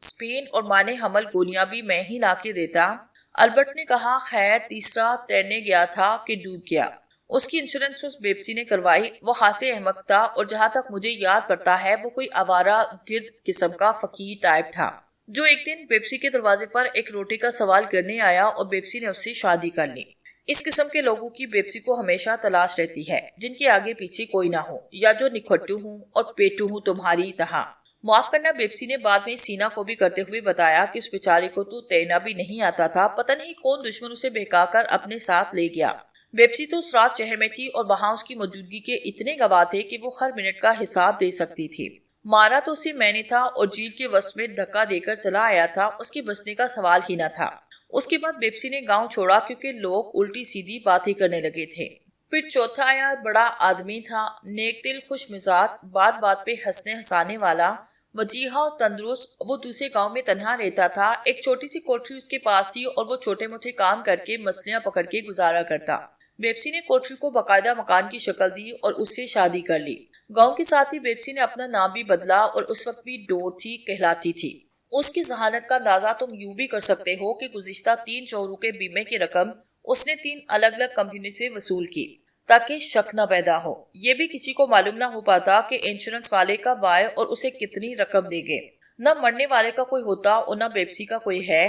اسپین اور مانے حمل گولیاں بھی میں ہی لا کے دیتا۔ البرٹ نے کہا، خیر تیسرا تیرنے گیا تھا کہ ڈوب گیا۔ اس کی انشورنس اس بیپسی نے کروائی۔ وہ خاصے احمق تھا اور جہاں تک مجھے یاد پڑتا ہے وہ کوئی آوارہ گرد قسم کا فقیر ٹائپ تھا جو ایک دن بیپسی کے دروازے پر ایک روٹی کا سوال کرنے آیا اور بیپسی نے اس سے شادی کر لی۔ اس قسم کے لوگوں کی بیپسی کو ہمیشہ تلاش رہتی ہے جن کے آگے پیچھے کوئی نہ ہو یا جو نکھٹو ہوں اور پیٹو ہوں تمہاری طرح۔ معاف کرنا، بیپسی نے بعد میں سینا کو بھی کرتے ہوئے بتایا کہ اس بیچارے کو تو تیرنا بھی نہیں آتا تھا، پتہ نہیں کون دشمن اسے بہکا کر اپنے ساتھ لے گیا۔ بیپسی تو اس رات شہر میں تھی اور وہاں اس کی موجودگی کے اتنے گواہ تھے کہ وہ ہر منٹ کا حساب دے سکتی تھی۔ مارا تو اسے میں نے تھا اور جیل کے وسط میں دھکا دے کر چلا آیا تھا، اس کے بچنے کا سوال ہی نہ تھا۔ اس کے بعد بیپسی نے گاؤں چھوڑا کیونکہ لوگ الٹی سیدھی باتیں کرنے لگے تھے۔ پھر چوتھا آیا، بڑا آدمی تھا، نیک دل، خوش مزاج، بات بات پہ ہنسنے ہنسانے والا، وجیہہ اور تندرست۔ وہ دوسرے گاؤں میں تنہا رہتا تھا، ایک چھوٹی سی کوٹری اس کے پاس تھی اور وہ چھوٹے موٹے کام کر کے مچھلیاں پکڑ کے گزارا کرتا۔ بیپسی نے کوٹری کو باقاعدہ مکان کی شکل دی اور اس سے شادی کر لی۔ گاؤں کے ساتھ ہی بیپسی نے اپنا نام بھی بدلا اور اس وقت بھی ڈورتھی کہلاتی تھی۔ اس کی ذہانت کا اندازہ تم یوں بھی کر سکتے ہو کہ گزشتہ 3 شوہروں کے بیمے کی رقم اس نے 3 الگ الگ کمپنی سے وصول کی تاکہ شک نہ پیدا ہو۔ یہ بھی کسی کو معلوم نہ ہو پاتا کہ انشورنس والے کب آئے اور اسے کتنی رقم دے گے۔ نہ مرنے والے کا کوئی ہوتا اور نہ بیپسی کا کوئی ہے،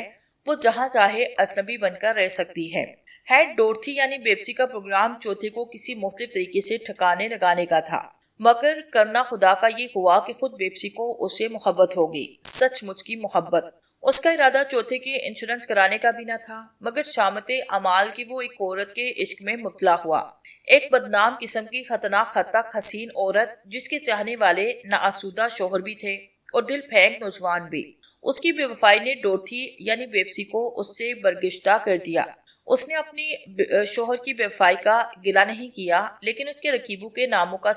وہ جہاں چاہے اجنبی بن کر رہ سکتی ہے۔ ہیڈ ڈورتھی یعنی بیپسی کا پروگرام چوتھے کو کسی مختلف طریقے سے ٹھکانے لگانے کا تھا، مگر کرنا خدا کا یہ ہوا کہ خود بیپسی کو اس سے محبت ہوگی، سچ مچ کی محبت۔ اس کا ارادہ چوتھے کی انشورنس کرانے کا بھی نہ تھا، مگر شامت اعمال کی وہ ایک عورت کے عشق میں مبتلا ہوا، ایک بدنام قسم کی خطرناک حد تک حسین عورت جس کے چاہنے والے ناآسودہ شوہر بھی تھے اور دل پھینک نوجوان بھی۔ اس کی بے وفائی نے ڈورتھی یعنی بیپسی کو اس سے برگشتہ کر دیا۔ اس نے اپنی شوہر کی بے وفائی کا گلہ نہیں کیا، لیکن اس کے رقیبوں کے ناموں کا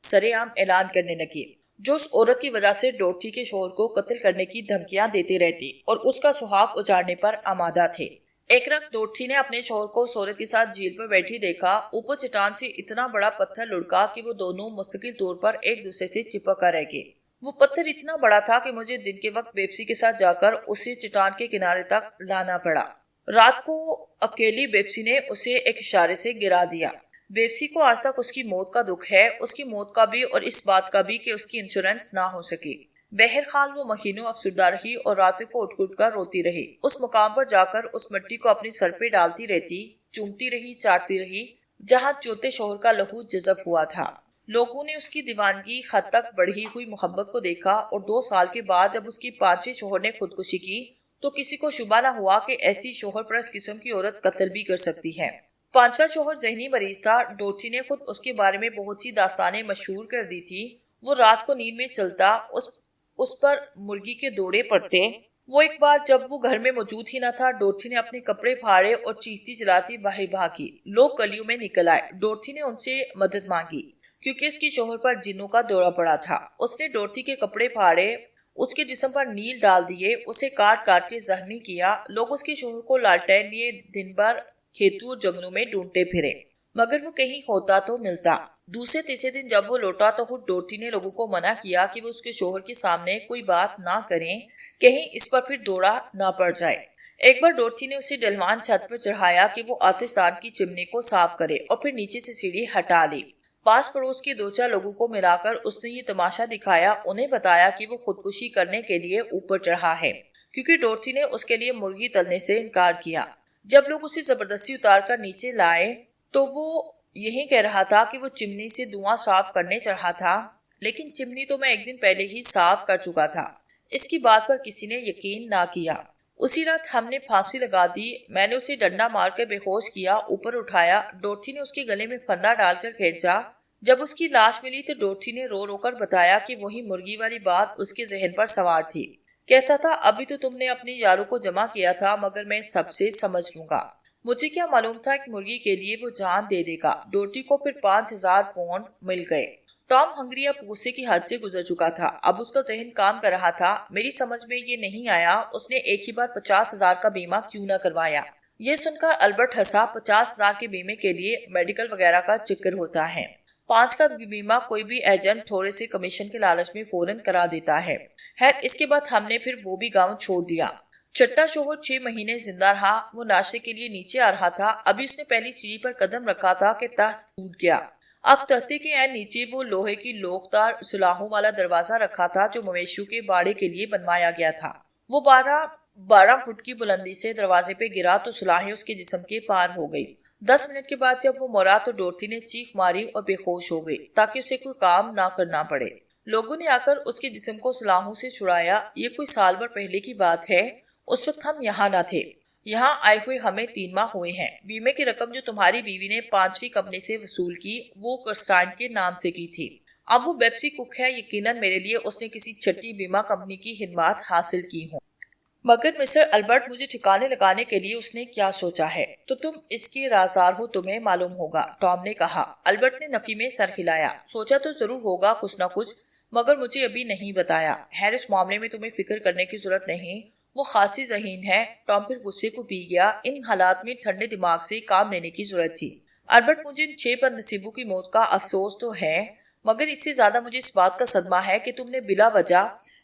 سرے عام اعلان کرنے لگے جو اس عورت کی وجہ سے ڈورتھی کے شوہر کو قتل کرنے کی دھمکیاں دیتے رہتے اور اس کا سہاگ اجاڑنے پر آمادہ تھے۔ ایک رات ڈورتھی نے اپنے شوہر کو اس عورت کے ساتھ جھیل پر بیٹھی دیکھا۔ اوپر چٹان سے اتنا بڑا پتھر لڑکا کہ وہ دونوں مستقل طور پر ایک دوسرے سے چپک کر رہ گئے۔ وہ پتھر اتنا بڑا تھا کہ مجھے دن کے وقت بیپسی کے ساتھ جا کر اسے چٹان کے کنارے تک لانا پڑا۔ رات کو اکیلی بیپسی نے اسے ایک اشارے سے گرا دیا۔ بیپسی کو آج تک اس کی موت کا دکھ ہے، اس کی موت کا بھی اور اس بات کا بھی کہ اس کی انشورنس نہ ہو سکی۔ بہرحال وہ مہینوں افسردہ رہی اور راتوں کو اٹھ اٹھ کر روتی رہی۔ اس مقام پر جا کر اس مٹی کو اپنے سر پہ ڈالتی رہتی، چومتی رہی، چاٹتی رہی جہاں چوتھے شوہر کا لہو جذب ہوا تھا۔ لوگوں نے اس کی دیوانگی حد تک بڑھی ہوئی محبت کو دیکھا اور 2 سال کے بعد جب اس کی 5ویں شوہر نے خودکشی کی تو کسی کو شبہ نہ ہوا کہ ایسی شوہر پرست قسم کی عورت قتل بھی کر سکتی ہے۔ 5واں شوہر ذہنی مریض تھا۔ ڈورتھی نے خود اس کے بارے میں بہت سی داستانیں مشہور کر دی تھی۔ وہ رات کو نیند میں چلتا، اس پر مرغی کے دوڑے پڑتے۔ وہ ایک بار جب وہ گھر میں موجود ہی نہ تھا، ڈورتھی نے اپنے کپڑے پھاڑے اور چیختی چلاتی باہر بھاگی۔ لوگ گلیوں میں نکل آئے۔ ڈورتھی نے ان سے مدد مانگی کیونکہ اس کے شوہر پر جنوں کا دورہ پڑا تھا۔ اس نے ڈورتھی کے کپڑے پھاڑے، اس کے جسم پر نیل ڈال دیے، اسے کاٹ کاٹ کے زخمی کیا۔ لوگ اس کے شوہر کو لالٹین لیے دن بھر کھیتوں اور جنگلوں میں ڈھونڈتے پھرے، مگر وہ کہیں ہوتا تو ملتا۔ دوسرے تیسرے دن جب وہ لوٹا تو خود ڈورتھی نے لوگوں کو منع کیا کہ وہ اس کے شوہر کے سامنے کوئی بات نہ کریں، کہیں اس پر پھر دوڑا نہ پڑ جائے۔ ایک بار ڈورتھی نے اسے ڈلوان چھت پر چڑھایا کہ وہ آتش دان کی چمنی کو صاف کرے اور پھر نیچے سے سیڑھی ہٹا لی۔ پاس پڑوس کے 2-4 لوگوں کو ملا کر اس نے یہ تماشا دکھایا، انہیں بتایا کہ وہ خودکشی کرنے کے لیے اوپر چڑھا ہے کیونکہ ڈورتھی نے اس کے لیے مرغی تلنے سے انکار کیا۔ جب لوگ اسے زبردستی اتار کر نیچے لائے تو وہ یہی کہہ رہا تھا کہ وہ چمنی سے دھواں صاف کرنے چڑھا تھا، لیکن چمنی تو میں ایک دن پہلے ہی صاف کر چکا تھا۔ اس کی بات پر کسی نے یقین نہ کیا۔ اسی رات ہم نے پھانسی لگا دی۔ میں نے اسے ڈنڈا مار کر بے ہوش کیا، اوپر اٹھایا۔ ڈورتھی نے اس کے گلے میں پھندا ڈال کر کھینچا۔ جب اس کی لاش ملی تو ڈورتھی نے رو رو کر بتایا کہ وہی مرغی والی بات اس کے ذہن پر سوار تھی۔ کہتا تھا، ابھی تو تم نے اپنے یاروں کو جمع کیا تھا، مگر میں سب سے سمجھ لوں گا۔ مجھے کیا معلوم تھا ایک مرغی کے لیے وہ جان دے دے گا۔ ڈورتھی کو پھر 5000 پاؤنڈ مل گئے۔ ٹام ہنگری اب غصے کی حد سے گزر چکا تھا۔ اب اس کا ذہن کام کر رہا تھا۔ میری سمجھ میں یہ نہیں آیا اس نے ایک ہی بار 50,000 کا بیمہ کیوں نہ کروایا۔ یہ سن کر البرٹ ہنسا۔ 50,000 کے بیمے کے لیے میڈیکل وغیرہ کا چکر ہوتا ہے۔ 5 کا بیمہ کوئی بھی ایجنٹ تھوڑے سے کمیشن کے لالچ میں فوراً کرا دیتا ہے۔ اس کے بعد ہم نے پھر وہ بھی گاؤں چھوڑ دیا۔ چھٹا شوہر 6 مہینے زندہ رہا۔ وہ ناشتے کے لیے نیچے آ رہا تھا۔ ابھی اس نے پہلی سیڑھی پر قدم رکھا تھا کہ تخت ٹوٹ گیا۔ اب تختے کے عین نیچے وہ لوہے کی لوکدار سلاخوں والا دروازہ رکھا تھا جو مویشیوں کے باڑے کے لیے بنوایا گیا تھا۔ وہ 12 فٹ کی بلندی سے دروازے پہ گرا تو سلاخیں اس کے جسم کے پار ہو گئی۔ 10 منٹ کے بعد جب وہ مرا تو ڈورتھی نے چیخ ماری اور بے ہوش ہو گئی تاکہ اسے کوئی کام نہ کرنا پڑے۔ لوگوں نے آ کر اس کے جسم کو سلاخوں سے چھڑایا۔ یہ کوئی سال بھر پہلے کی بات ہے۔ اس وقت ہم یہاں نہ تھے۔ یہاں آئے ہوئے ہمیں 3 ماہ ہوئے ہیں۔ بیمے کی رقم جو تمہاری بیوی نے 5ویں کمپنی سے وصول کی وہ کرسٹائن کے نام سے کی تھی۔ اب وہ بیپسی کک ہے۔ یقیناً میرے لیے اس نے کسی چھٹی بیمہ کمپنی کی خدمات حاصل کی ہوں۔ مگر مسٹر البرٹ مجھے ٹھکانے لگانے کے لیے اس نے کیا سوچا ہے؟ تو تم اس کے رازدار ہو، تمہیں معلوم ہوگا، ٹام نے کہا۔ البرٹ نے نفی میں سر ہلایا۔ سوچا تو ضرور ہوگا کچھ نہ کچھ، مگر مجھے ابھی نہیں بتایا۔ اس معاملے میں تمہیں فکر کرنے کی ضرورت نہیں، وہ خاصی ذہین ہے۔ ٹام پھر غصے کو پی گیا۔ ان حالات میں ٹھنڈے دماغ سے کام لینے کی ضرورت تھی۔ البرٹ مجھے ان 6 بد نصیبوں کی موت کا افسوس تو ہے، مگر اس سے زیادہ مجھے اس بات کا صدمہ ہے کہ تم نے بلا وجہ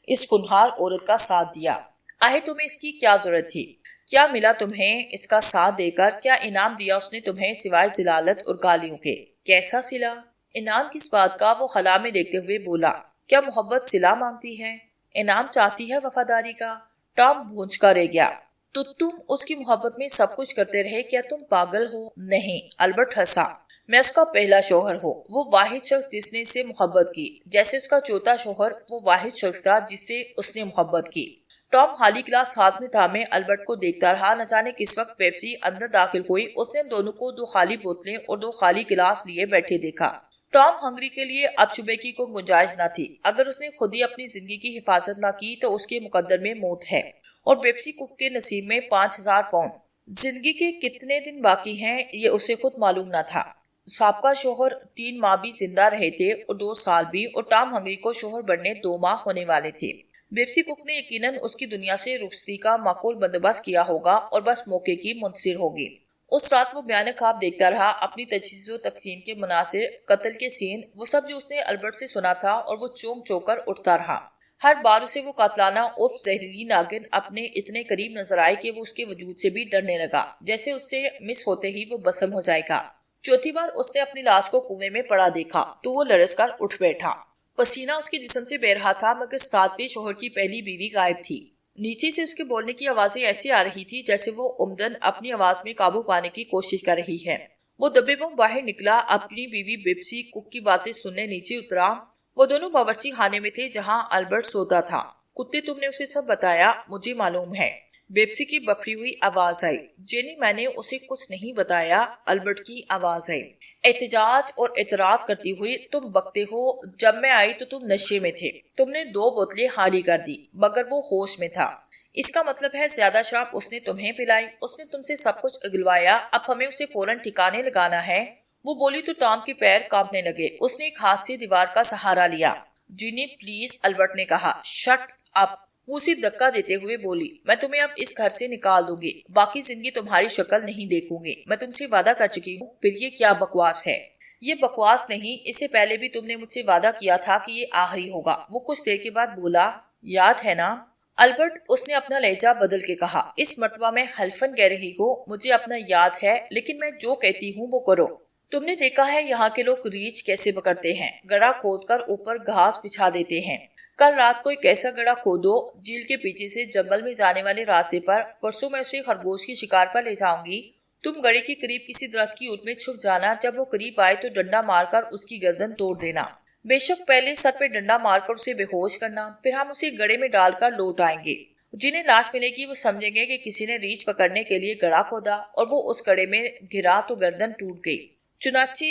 اس ہونہار عورت کا ساتھ دیا۔ آخر تمہیں اس کی کیا ضرورت تھی؟ کیا ملا تمہیں اس کا ساتھ دے کر؟ کیا انعام دیا اس نے تمہیں سوائے ذلالت اور گالیوں کے؟ کیسا صلہ؟ انعام کس بات کا؟ وہ خلا میں دیکھتے ہوئے بولا۔ کیا محبت صلہ مانگتی ہے؟ انعام چاہتی ہے وفاداری کا؟ ٹام بھونج کر رہ گیا۔ تو تم اس کی محبت میں سب کچھ کرتے رہے؟ کیا تم پاگل ہو؟ نہیں، البرٹ ہنسا۔ میں اس کا پہلا شوہر ہوں، وہ واحد شخص جس نے اس سے محبت کی، جیسے اس کا چوتھا شوہر وہ واحد شخص تھا جس سے اس نے محبت کی۔ ٹام خالی گلاس ہاتھ میں تھامے البرٹ کو دیکھتا رہا۔ نہ جانے کس وقت پیپسی اندر داخل ہوئی۔ اس نے دونوں کو 2 خالی بوتلیں اور 2 خالی گلاس لیے بیٹھے دیکھا۔ ٹام ہنگری کے لیے اب شبے کی کوئی گنجائش نہ تھی۔ اگر اس نے خود ہی اپنی زندگی کی حفاظت نہ کی تو اس کے مقدر میں موت ہے، اور پیپسی کک کے نصیب میں 5000 پاؤنڈ۔ زندگی کے کتنے دن باقی ہیں یہ اسے خود معلوم نہ تھا۔ سابقہ شوہر 3 ماہ بھی زندہ رہے تھے اور 2 سال بھی، اور ٹام ہنگری کو شوہر بننے 2 ماہ ہونے والے تھے۔ بیپسی کک نے یقیناً اس کی دنیا سے رخصتی کا معقول بندوبست کیا ہوگا اور بس موقع کی منتظر ہوگی۔ اس رات وہ بھیانک خواب دیکھتا رہا، اپنی تجہیز و تکفین کے مناظر، قتل کے سین، وہ سب جو اس نے البرٹ سے سنا تھا، اور وہ چونک چونک کر اٹھتا رہا۔ ہر بار اسے وہ قاتلانہ عرف زہریلی ناگن اپنے اتنے قریب نظر آئے کہ وہ اس کے وجود سے بھی ڈرنے لگا، جیسے اس سے مس ہوتے ہی وہ بسم ہو جائے گا۔ چوتھی بار اس نے اپنی لاش کو کنویں میں پڑا دیکھا تو وہ لرز کر اٹھ بیٹھا۔ پسینہ اس کے جسم سے بہہ رہا تھا، مگر 7ویں شوہر کی پہلی بیوی غائب تھی۔ نیچے سے اس کے بولنے کی آوازیں ایسی آ رہی تھی جیسے وہ عمدن اپنی آواز میں قابو پانے کی کوشش کر رہی ہے۔ وہ دبے بم باہر نکلا، اپنی بیوی بیپسی کک کی باتیں سننے نیچے اترا۔ وہ دونوں باورچی خانے میں تھے جہاں البرٹ سوتا تھا۔ کتے، تم نے اسے سب بتایا؟ مجھے معلوم ہے، بیپسی کی بفری ہوئی آواز آئی۔ جینی، میں نے اسے کچھ نہیں بتایا، البرٹ کی آواز آئی احتجاج اور اعتراف کرتی ہوئی۔ تم بکتے ہو، جب میں آئی تو تم نشے میں تھے، تم نے 2 بوتلیں خالی کر دی، مگر وہ ہوش میں تھا۔ اس کا مطلب ہے زیادہ شراب اس نے تمہیں پلائی، اس نے تم سے سب کچھ اگلوایا، اب ہمیں اسے فوراً ٹھکانے لگانا ہے۔ وہ بولی تو ٹام کے پیر کانپنے لگے۔ اس نے ایک ہاتھ سے دیوار کا سہارا لیا۔ جینی پلیز، البرٹ نے کہا۔ شٹ اپ، وہ اسے دھکا دیتے ہوئے بولی۔ میں تمہیں اب اس گھر سے نکال دوں گی، باقی زندگی تمہاری شکل نہیں دیکھوں گی۔ میں تم سے وعدہ کر چکی ہوں۔ پھر یہ کیا بکواس ہے؟ یہ بکواس نہیں، اس سے پہلے بھی تم نے مجھ سے وعدہ کیا تھا کہ یہ آخری ہوگا۔ وہ کچھ دیر کے بعد بولا، یاد ہے نا؟ البرٹ، اس نے اپنا لہجہ بدل کے کہا۔ اس مرتبہ میں حلفاً کہہ رہی ہوں، مجھے اپنا یاد ہے، لیکن میں جو کہتی ہوں وہ کرو۔ تم نے دیکھا ہے یہاں کے لوگ ریچھ کیسے پکڑتے ہیں، گڑھا کھود کر اوپر گھاس بچھا دیتے ہیں۔ کل رات کو ایک ایسا گڑھا کھودو جھیل کے پیچھے سے جنگل میں جانے والے راستے پر، پرسوں میں اسے خرگوش کی شکار پر لے جاؤں گی۔ تم گڑھے کے قریب کسی درخت کی اوٹ میں چھپ جانا، جب وہ قریب آئے تو ڈنڈا مار کر اس کی گردن توڑ دینا۔ بے شک پہلے سر پہ ڈنڈا مار کر اسے بے ہوش کرنا، پھر ہم اسے گڑھے میں ڈال کر لوٹ آئیں گے۔ جنہیں لاش ملے گی وہ سمجھیں گے کہ کسی نے ریچھ پکڑنے کے لیے گڑھا کھودا، اور وہ اس گڑھے میں گرا تو گردن ٹوٹ گئی۔ چنانچہ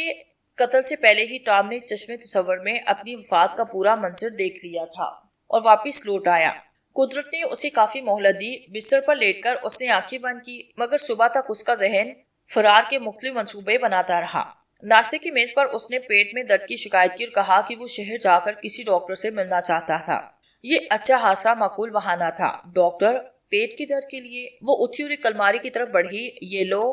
قتل سے پہلے ہی ٹام نے چشمے تصور میں اپنی وفات کا پورا منظر دیکھ لیا تھا اور واپس لوٹ آیا۔ قدرت نے اسے کافی مہلت دی۔ بستر پر لیٹ کر اس نے آنکھیں بند کی، مگر صبح تک اس کا ذہن فرار کے مختلف منصوبے بناتا رہا۔ ناشتے کی میز پر اس نے پیٹ میں درد کی شکایت کی اور کہا کہ وہ شہر جا کر کسی ڈاکٹر سے ملنا چاہتا تھا۔ یہ اچھا خاصا معقول بہانہ تھا۔ ڈاکٹر؟ پیٹ کے درد کے لیے؟ وہ اٹھی اور ایک الماری کی طرف بڑھی۔ یہ لو۔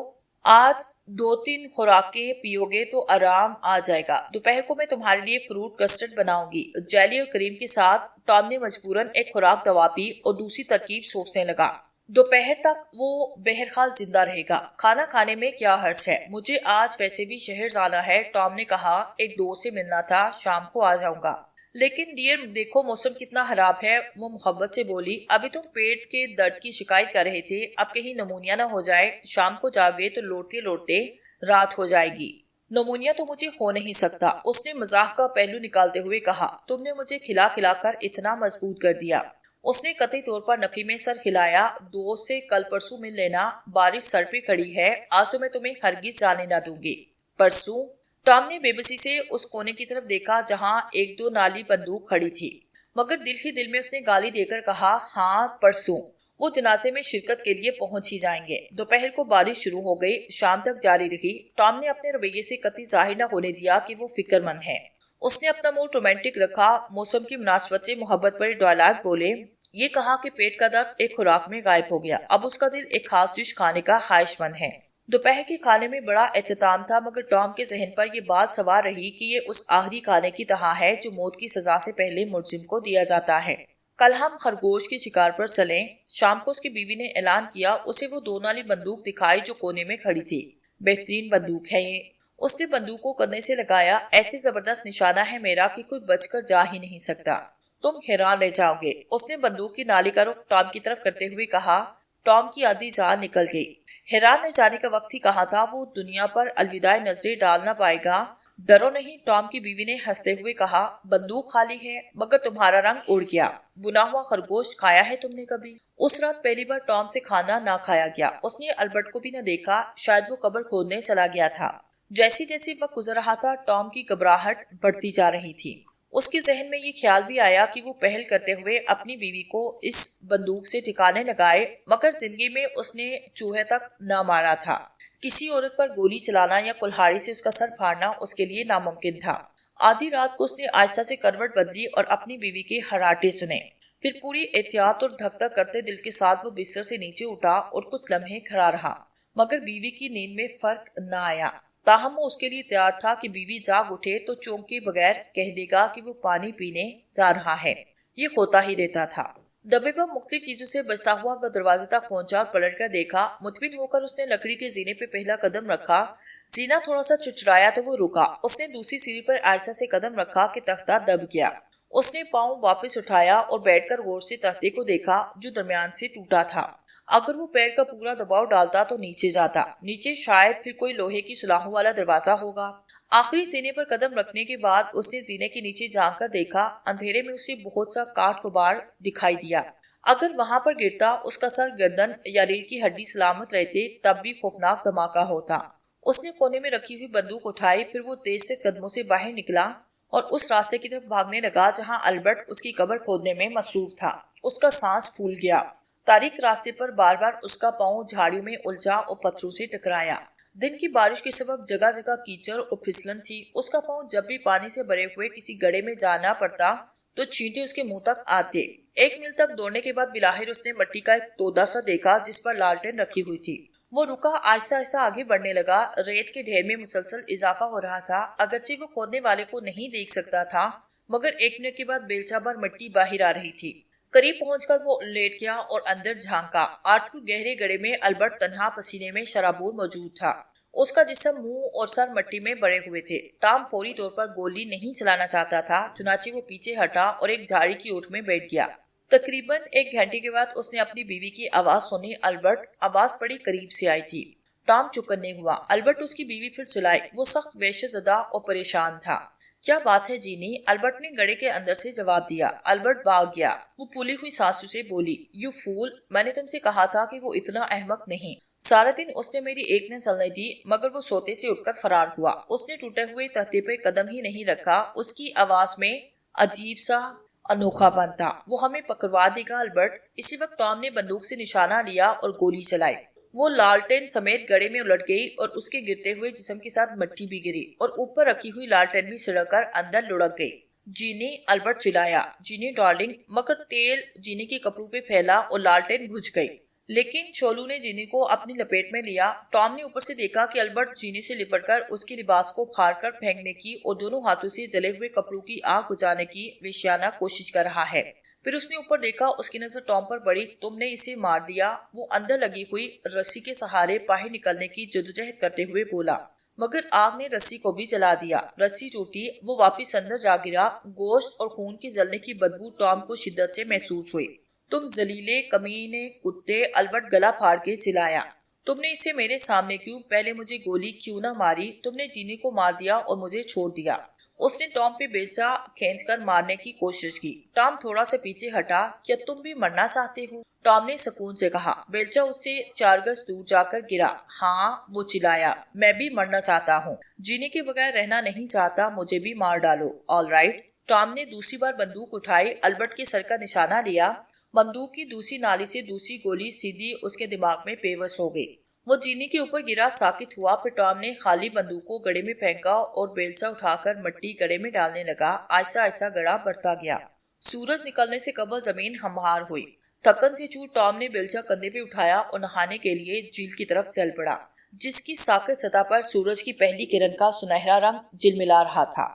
آج 2-3 خوراکیں پیو گے تو آرام آ جائے گا۔ دوپہر کو میں تمہارے لیے فروٹ کسٹرڈ بناؤں گی۔ جیلی اور کریم کے ساتھ ٹام نے مجبوراً ایک خوراک دوا پی اور دوسری ترکیب سوچنے لگا۔ دوپہر تک وہ بہرحال زندہ رہے گا، کھانا کھانے میں کیا حرج ہے؟ مجھے آج ویسے بھی شہر جانا ہے، ٹام نے کہا۔ ایک دوست سے ملنا تھا، شام کو آ جاؤں گا۔ لیکن ڈیئر دیکھو موسم کتنا خراب ہے، وہ محبت سے بولی۔ ابھی تم پیٹ کے درد کی شکایت کر رہے تھے، اب کہیں نمونیا نہ ہو جائے، شام کو جاگے تو لوٹتے لوٹتے رات ہو جائے گی۔ نمونیا تو مجھے ہو نہیں سکتا، اس نے مزاح کا پہلو نکالتے ہوئے کہا۔ تم نے مجھے کھلا کھلا کر اتنا مضبوط کر دیا۔ اس نے قطعی طور پر نفی میں سر ہلایا۔ دوست سے کل پرسوں مل لینا، بارش سر پہ کھڑی ہے، آج تو میں تمہیں ہرگز جانے نہ دوں گی۔ پرسوں؟ ٹام نے بے بسی سے اس کونے کی طرف دیکھا جہاں 1-2 نالی بندوق کھڑی تھی، مگر دل ہی دل میں اس نے گالی دے کر کہا، ہاں پرسوں۔ وہ جنازے میں شرکت کے لیے پہنچ ہی جائیں گے۔ دوپہر کو بارش شروع ہو گئی، شام تک جاری رہی۔ ٹام نے اپنے رویے سے قطعی ظاہر نہ ہونے دیا کہ وہ فکر مند ہے۔ اس نے اپنا موڈ رومانٹک رکھا، موسم کی مناسبت سے محبت پر ڈائلاگ بولے۔ یہ کہا کہ پیٹ کا درد ایک خوراک میں غائب ہو گیا، اب اس کا دل ایک خاص ڈش کھانے کا خواہش مند ہے۔ دوپہر کے کھانے میں بڑا اہتمام تھا، مگر ٹام کے ذہن پر یہ بات سوار رہی کہ یہ اس آخری کھانے کی طرح ہے جو موت کی سزا سے پہلے ملزم کو دیا جاتا ہے۔ کل ہم خرگوش کے شکار پر چلیں۔ شام کو اس کی بیوی نے اعلان کیا۔ اسے وہ 2 نالی بندوق دکھائی جو کونے میں کھڑی تھی۔ بہترین بندوق ہے یہ۔ اس نے بندوق کو کندھے سے لگایا۔ ایسے زبردست نشانہ ہے میرا کہ کوئی بچ کر جا ہی نہیں سکتا، تم حیران رہ جاؤ گے۔ اس نے بندوق کی نالی کا رخ ٹام کی طرف کرتے ہوئے کہا۔ ٹام کی آدھی جان نکل گئی۔ حیران رہ جانے کا وقت ہی کہا تھا، وہ دنیا پر الوداع نظریں ڈال نہ پائے گا۔ ڈرو نہیں، ٹام کی بیوی نے ہنستے ہوئے کہا، بندوق خالی ہے مگر تمہارا رنگ اڑ گیا۔ بنا ہوا خرگوش کھایا ہے تم نے کبھی؟ اس رات پہلی بار ٹام سے کھانا نہ کھایا گیا۔ اس نے البرٹ کو بھی نہ دیکھا، شاید وہ قبر کھودنے چلا گیا تھا۔ جیسی جیسی وقت گزر رہا تھا، ٹام کی گھبراہٹ بڑھتی جا رہی تھی۔ اس کے ذہن میں یہ خیال بھی آیا کہ وہ پہل کرتے ہوئے اپنی بیوی کو اس بندوق سے ٹھکانے لگائے، مگر زندگی میں اس نے چوہے تک نہ مارا تھا۔ کسی عورت پر گولی چلانا یا کلہاڑی سے اس کا سر پھاڑنا اس کے لیے ناممکن تھا۔ آدھی رات کو اس نے آہستہ سے کروٹ بدلی اور اپنی بیوی کے خراٹے سنے۔ پھر پوری احتیاط اور دھک دھک کرتے دل کے ساتھ وہ بستر سے نیچے اٹھا اور کچھ لمحے کھڑا رہا، مگر بیوی کی نیند میں فرق نہ آیا۔ تاہم وہ اس کے لیے تیار تھا کہ بیوی جاگ اٹھے تو چونکے بغیر کہہ دے گا کہ وہ پانی پینے جا رہا ہے۔ یہ ہوتا ہی رہتا تھا۔ دبے پر مختلف چیزوں سے بچتا ہوا وہ دروازے تک پہنچا اور پلٹ کر دیکھا۔ مطمئن ہو کر اس نے لکڑی کے زینے پہ پہلا قدم رکھا۔ زینہ تھوڑا سا چرچرایا تو وہ رکا۔ اس نے دوسری سیڑھی پر آہستہ سے قدم رکھا کہ تختہ دب گیا۔ اس نے پاؤں واپس اٹھایا اور بیٹھ کر غور سے تختے کو دیکھا جو درمیان سے ٹوٹا تھا۔ اگر وہ پیر کا پورا دباؤ ڈالتا تو نیچے جاتا۔ نیچے شاید پھر کوئی لوہے کی سلاخوں والا دروازہ ہوگا۔ آخری زینے پر قدم رکھنے کے بعد اس نے زینے کے نیچے جھانک کر دیکھا۔ اندھیرے میں اسے بہت سا کاٹ کباڑ دکھائی دیا۔ اگر وہاں پر گرتا، اس کا سر، گردن یا ریڑھ کی ہڈی سلامت رہتے، تب بھی خوفناک دھماکہ ہوتا۔ اس نے کونے میں رکھی ہوئی بندوق اٹھائی، پھر وہ تیز تیز قدموں سے باہر نکلا اور اس راستے کی طرف بھاگنے لگا جہاں البرٹ اس کی قبر کھودنے میں مصروف تھا۔ اس کا سانس پھول گیا۔ تاریک راستے پر بار بار اس کا پاؤں جھاڑیوں میں الجھا اور پتھروں سے ٹکرایا۔ دن کی بارش کے سبب جگہ جگہ کیچڑ اور پھسلن تھی۔ اس کا پاؤں جب بھی پانی سے بھرے ہوئے کسی گڑھے میں جانا پڑتا تو چھینٹے اس کے منہ تک آتے۔ 1 میل تک دوڑنے کے بعد بلاخر اس نے مٹی کا ایک تودا سا دیکھا جس پر لالٹین رکھی ہوئی تھی۔ وہ رکا، آہستہ آہستہ آگے بڑھنے لگا۔ ریت کے ڈھیر میں مسلسل اضافہ ہو رہا تھا۔ اگرچہ وہ کھودنے والے کو نہیں دیکھ سکتا تھا، مگر 1 منٹ کے بعد بیلچہ بھر مٹی باہر آ رہی تھی۔ قریب پہنچ کر وہ لیٹ گیا اور اندر جھانکا۔ 8 فٹ گہرے گڑھے میں البرٹ تنہا پسینے میں شرابور موجود تھا۔ اس کا جسم، منہ اور سر مٹی میں بڑے ہوئے تھے۔ ٹام فوری طور پر گولی نہیں چلانا چاہتا تھا، چنانچہ وہ پیچھے ہٹا اور ایک جھاڑی کی اوٹ میں بیٹھ گیا۔ تقریباً 1 گھنٹے کے بعد اس نے اپنی بیوی کی آواز سنی۔ البرٹ! آواز بڑی قریب سے آئی تھی۔ ٹام چوکنے ہوا۔ البرٹ! اس کی بیوی پھر چلائی۔ وہ سخت وحشت زدہ اور پریشان تھا۔ کیا بات ہے جینی؟ البرٹ نے گڑھے کے اندر سے جواب دیا۔ البرٹ بھاگ گیا۔ وہ پھولی ہوئی سانسوں سے بولی، یو فول! میں نے تم سے کہا تھا کہ وہ اتنا احمق نہیں۔ سارا دن اس نے میری ایک نہ چلنے دی، مگر وہ سوتے سے اٹھ کر فرار ہوا۔ اس نے ٹوٹے ہوئے تختے پہ قدم ہی نہیں رکھا۔ اس کی آواز میں عجیب سا انوکھا پن تھا۔ وہ ہمیں پکڑوا دے گا البرٹ؟ اسی وقت ٹام نے بندوق سے نشانہ لیا اور گولی چلائی۔ وہ لالٹین سمیت گڑھے میں الٹ گئی اور اس کے گرتے ہوئے جسم کے ساتھ مٹی بھی گری اور اوپر رکھی ہوئی لالٹین بھی سڑک کر اندر لڑک گئی۔ جینی! البرٹ چلایا۔ جینی ڈارلنگ! مگر تیل جینی کے کپڑوں پہ پھیلا اور لالٹین بجھ گئی۔ لیکن چولو نے جینی کو اپنی لپیٹ میں لیا۔ ٹام نے اوپر سے دیکھا کہ البرٹ جینی سے لپٹ کر اس کے لباس کو پھاڑ کر پھینکنے کی اور دونوں ہاتھوں سے جلے ہوئے کپڑوں کی آگ بجھانے کی وحشیانہ کوشش کر رہا ہے۔ پھر اس نے اوپر دیکھا، اس کی نظر ٹام پر پڑی۔ تم نے اسے مار دیا، وہ اندر لگی ہوئی رسی کے سہارے باہر نکلنے کی جدوجہد کرتے ہوئے بولا۔ مگر آگ نے رسی کو بھی جلا دیا۔ رسی ٹوٹی، وہ واپس اندر جا گرا۔ گوشت اور خون کے جلنے کی بدبو ٹام کو شدت سے محسوس ہوئی۔ تم ذلیلے کمینے کتے، البرٹ گلا پھاڑ کے چلایا۔ تم نے اسے میرے سامنے کیوں؟ پہلے مجھے گولی کیوں نہ ماری؟ تم نے جینی کو مار دیا اور مجھے چھوڑ دیا۔ اس نے ٹام پہ بیلچہ کھینچ کر مارنے کی کوشش کی۔ ٹام تھوڑا سا پیچھے ہٹا۔ کیا تم بھی مرنا چاہتے ہو؟ ٹام نے سکون سے کہا۔ بیلچہ اس سے 4 گز دور جا کر گرا۔ ہاں، وہ چلایا، میں بھی مرنا چاہتا ہوں، جینے کے بغیر رہنا نہیں چاہتا، مجھے بھی مار ڈالو۔ All right. ٹام نے دوسری بار بندوق اٹھائی، البرٹ کے سر کا نشانہ لیا۔ بندوق کی دوسری نالی سے دوسری گولی سیدھی اس کے دماغ میں پیوست ہو گئی۔ وہ جینی کے اوپر گرا، ساکت ہوا۔ پھر ٹام نے خالی بندوق کو گڑھے میں پھینکا اور بیلچہ اٹھا کر مٹی گڑھے میں ڈالنے لگا۔ آہستہ آہستہ گڑھا بڑھتا گیا۔ سورج نکلنے سے قبل زمین ہموار ہوئی۔ تھکن سے چور ٹام نے بیلچہ کندھے پہ اٹھایا اور نہانے کے لیے جھیل کی طرف چل پڑا، جس کی ساکت سطح پر سورج کی پہلی کرن کا سنہرا رنگ جلملا رہا تھا۔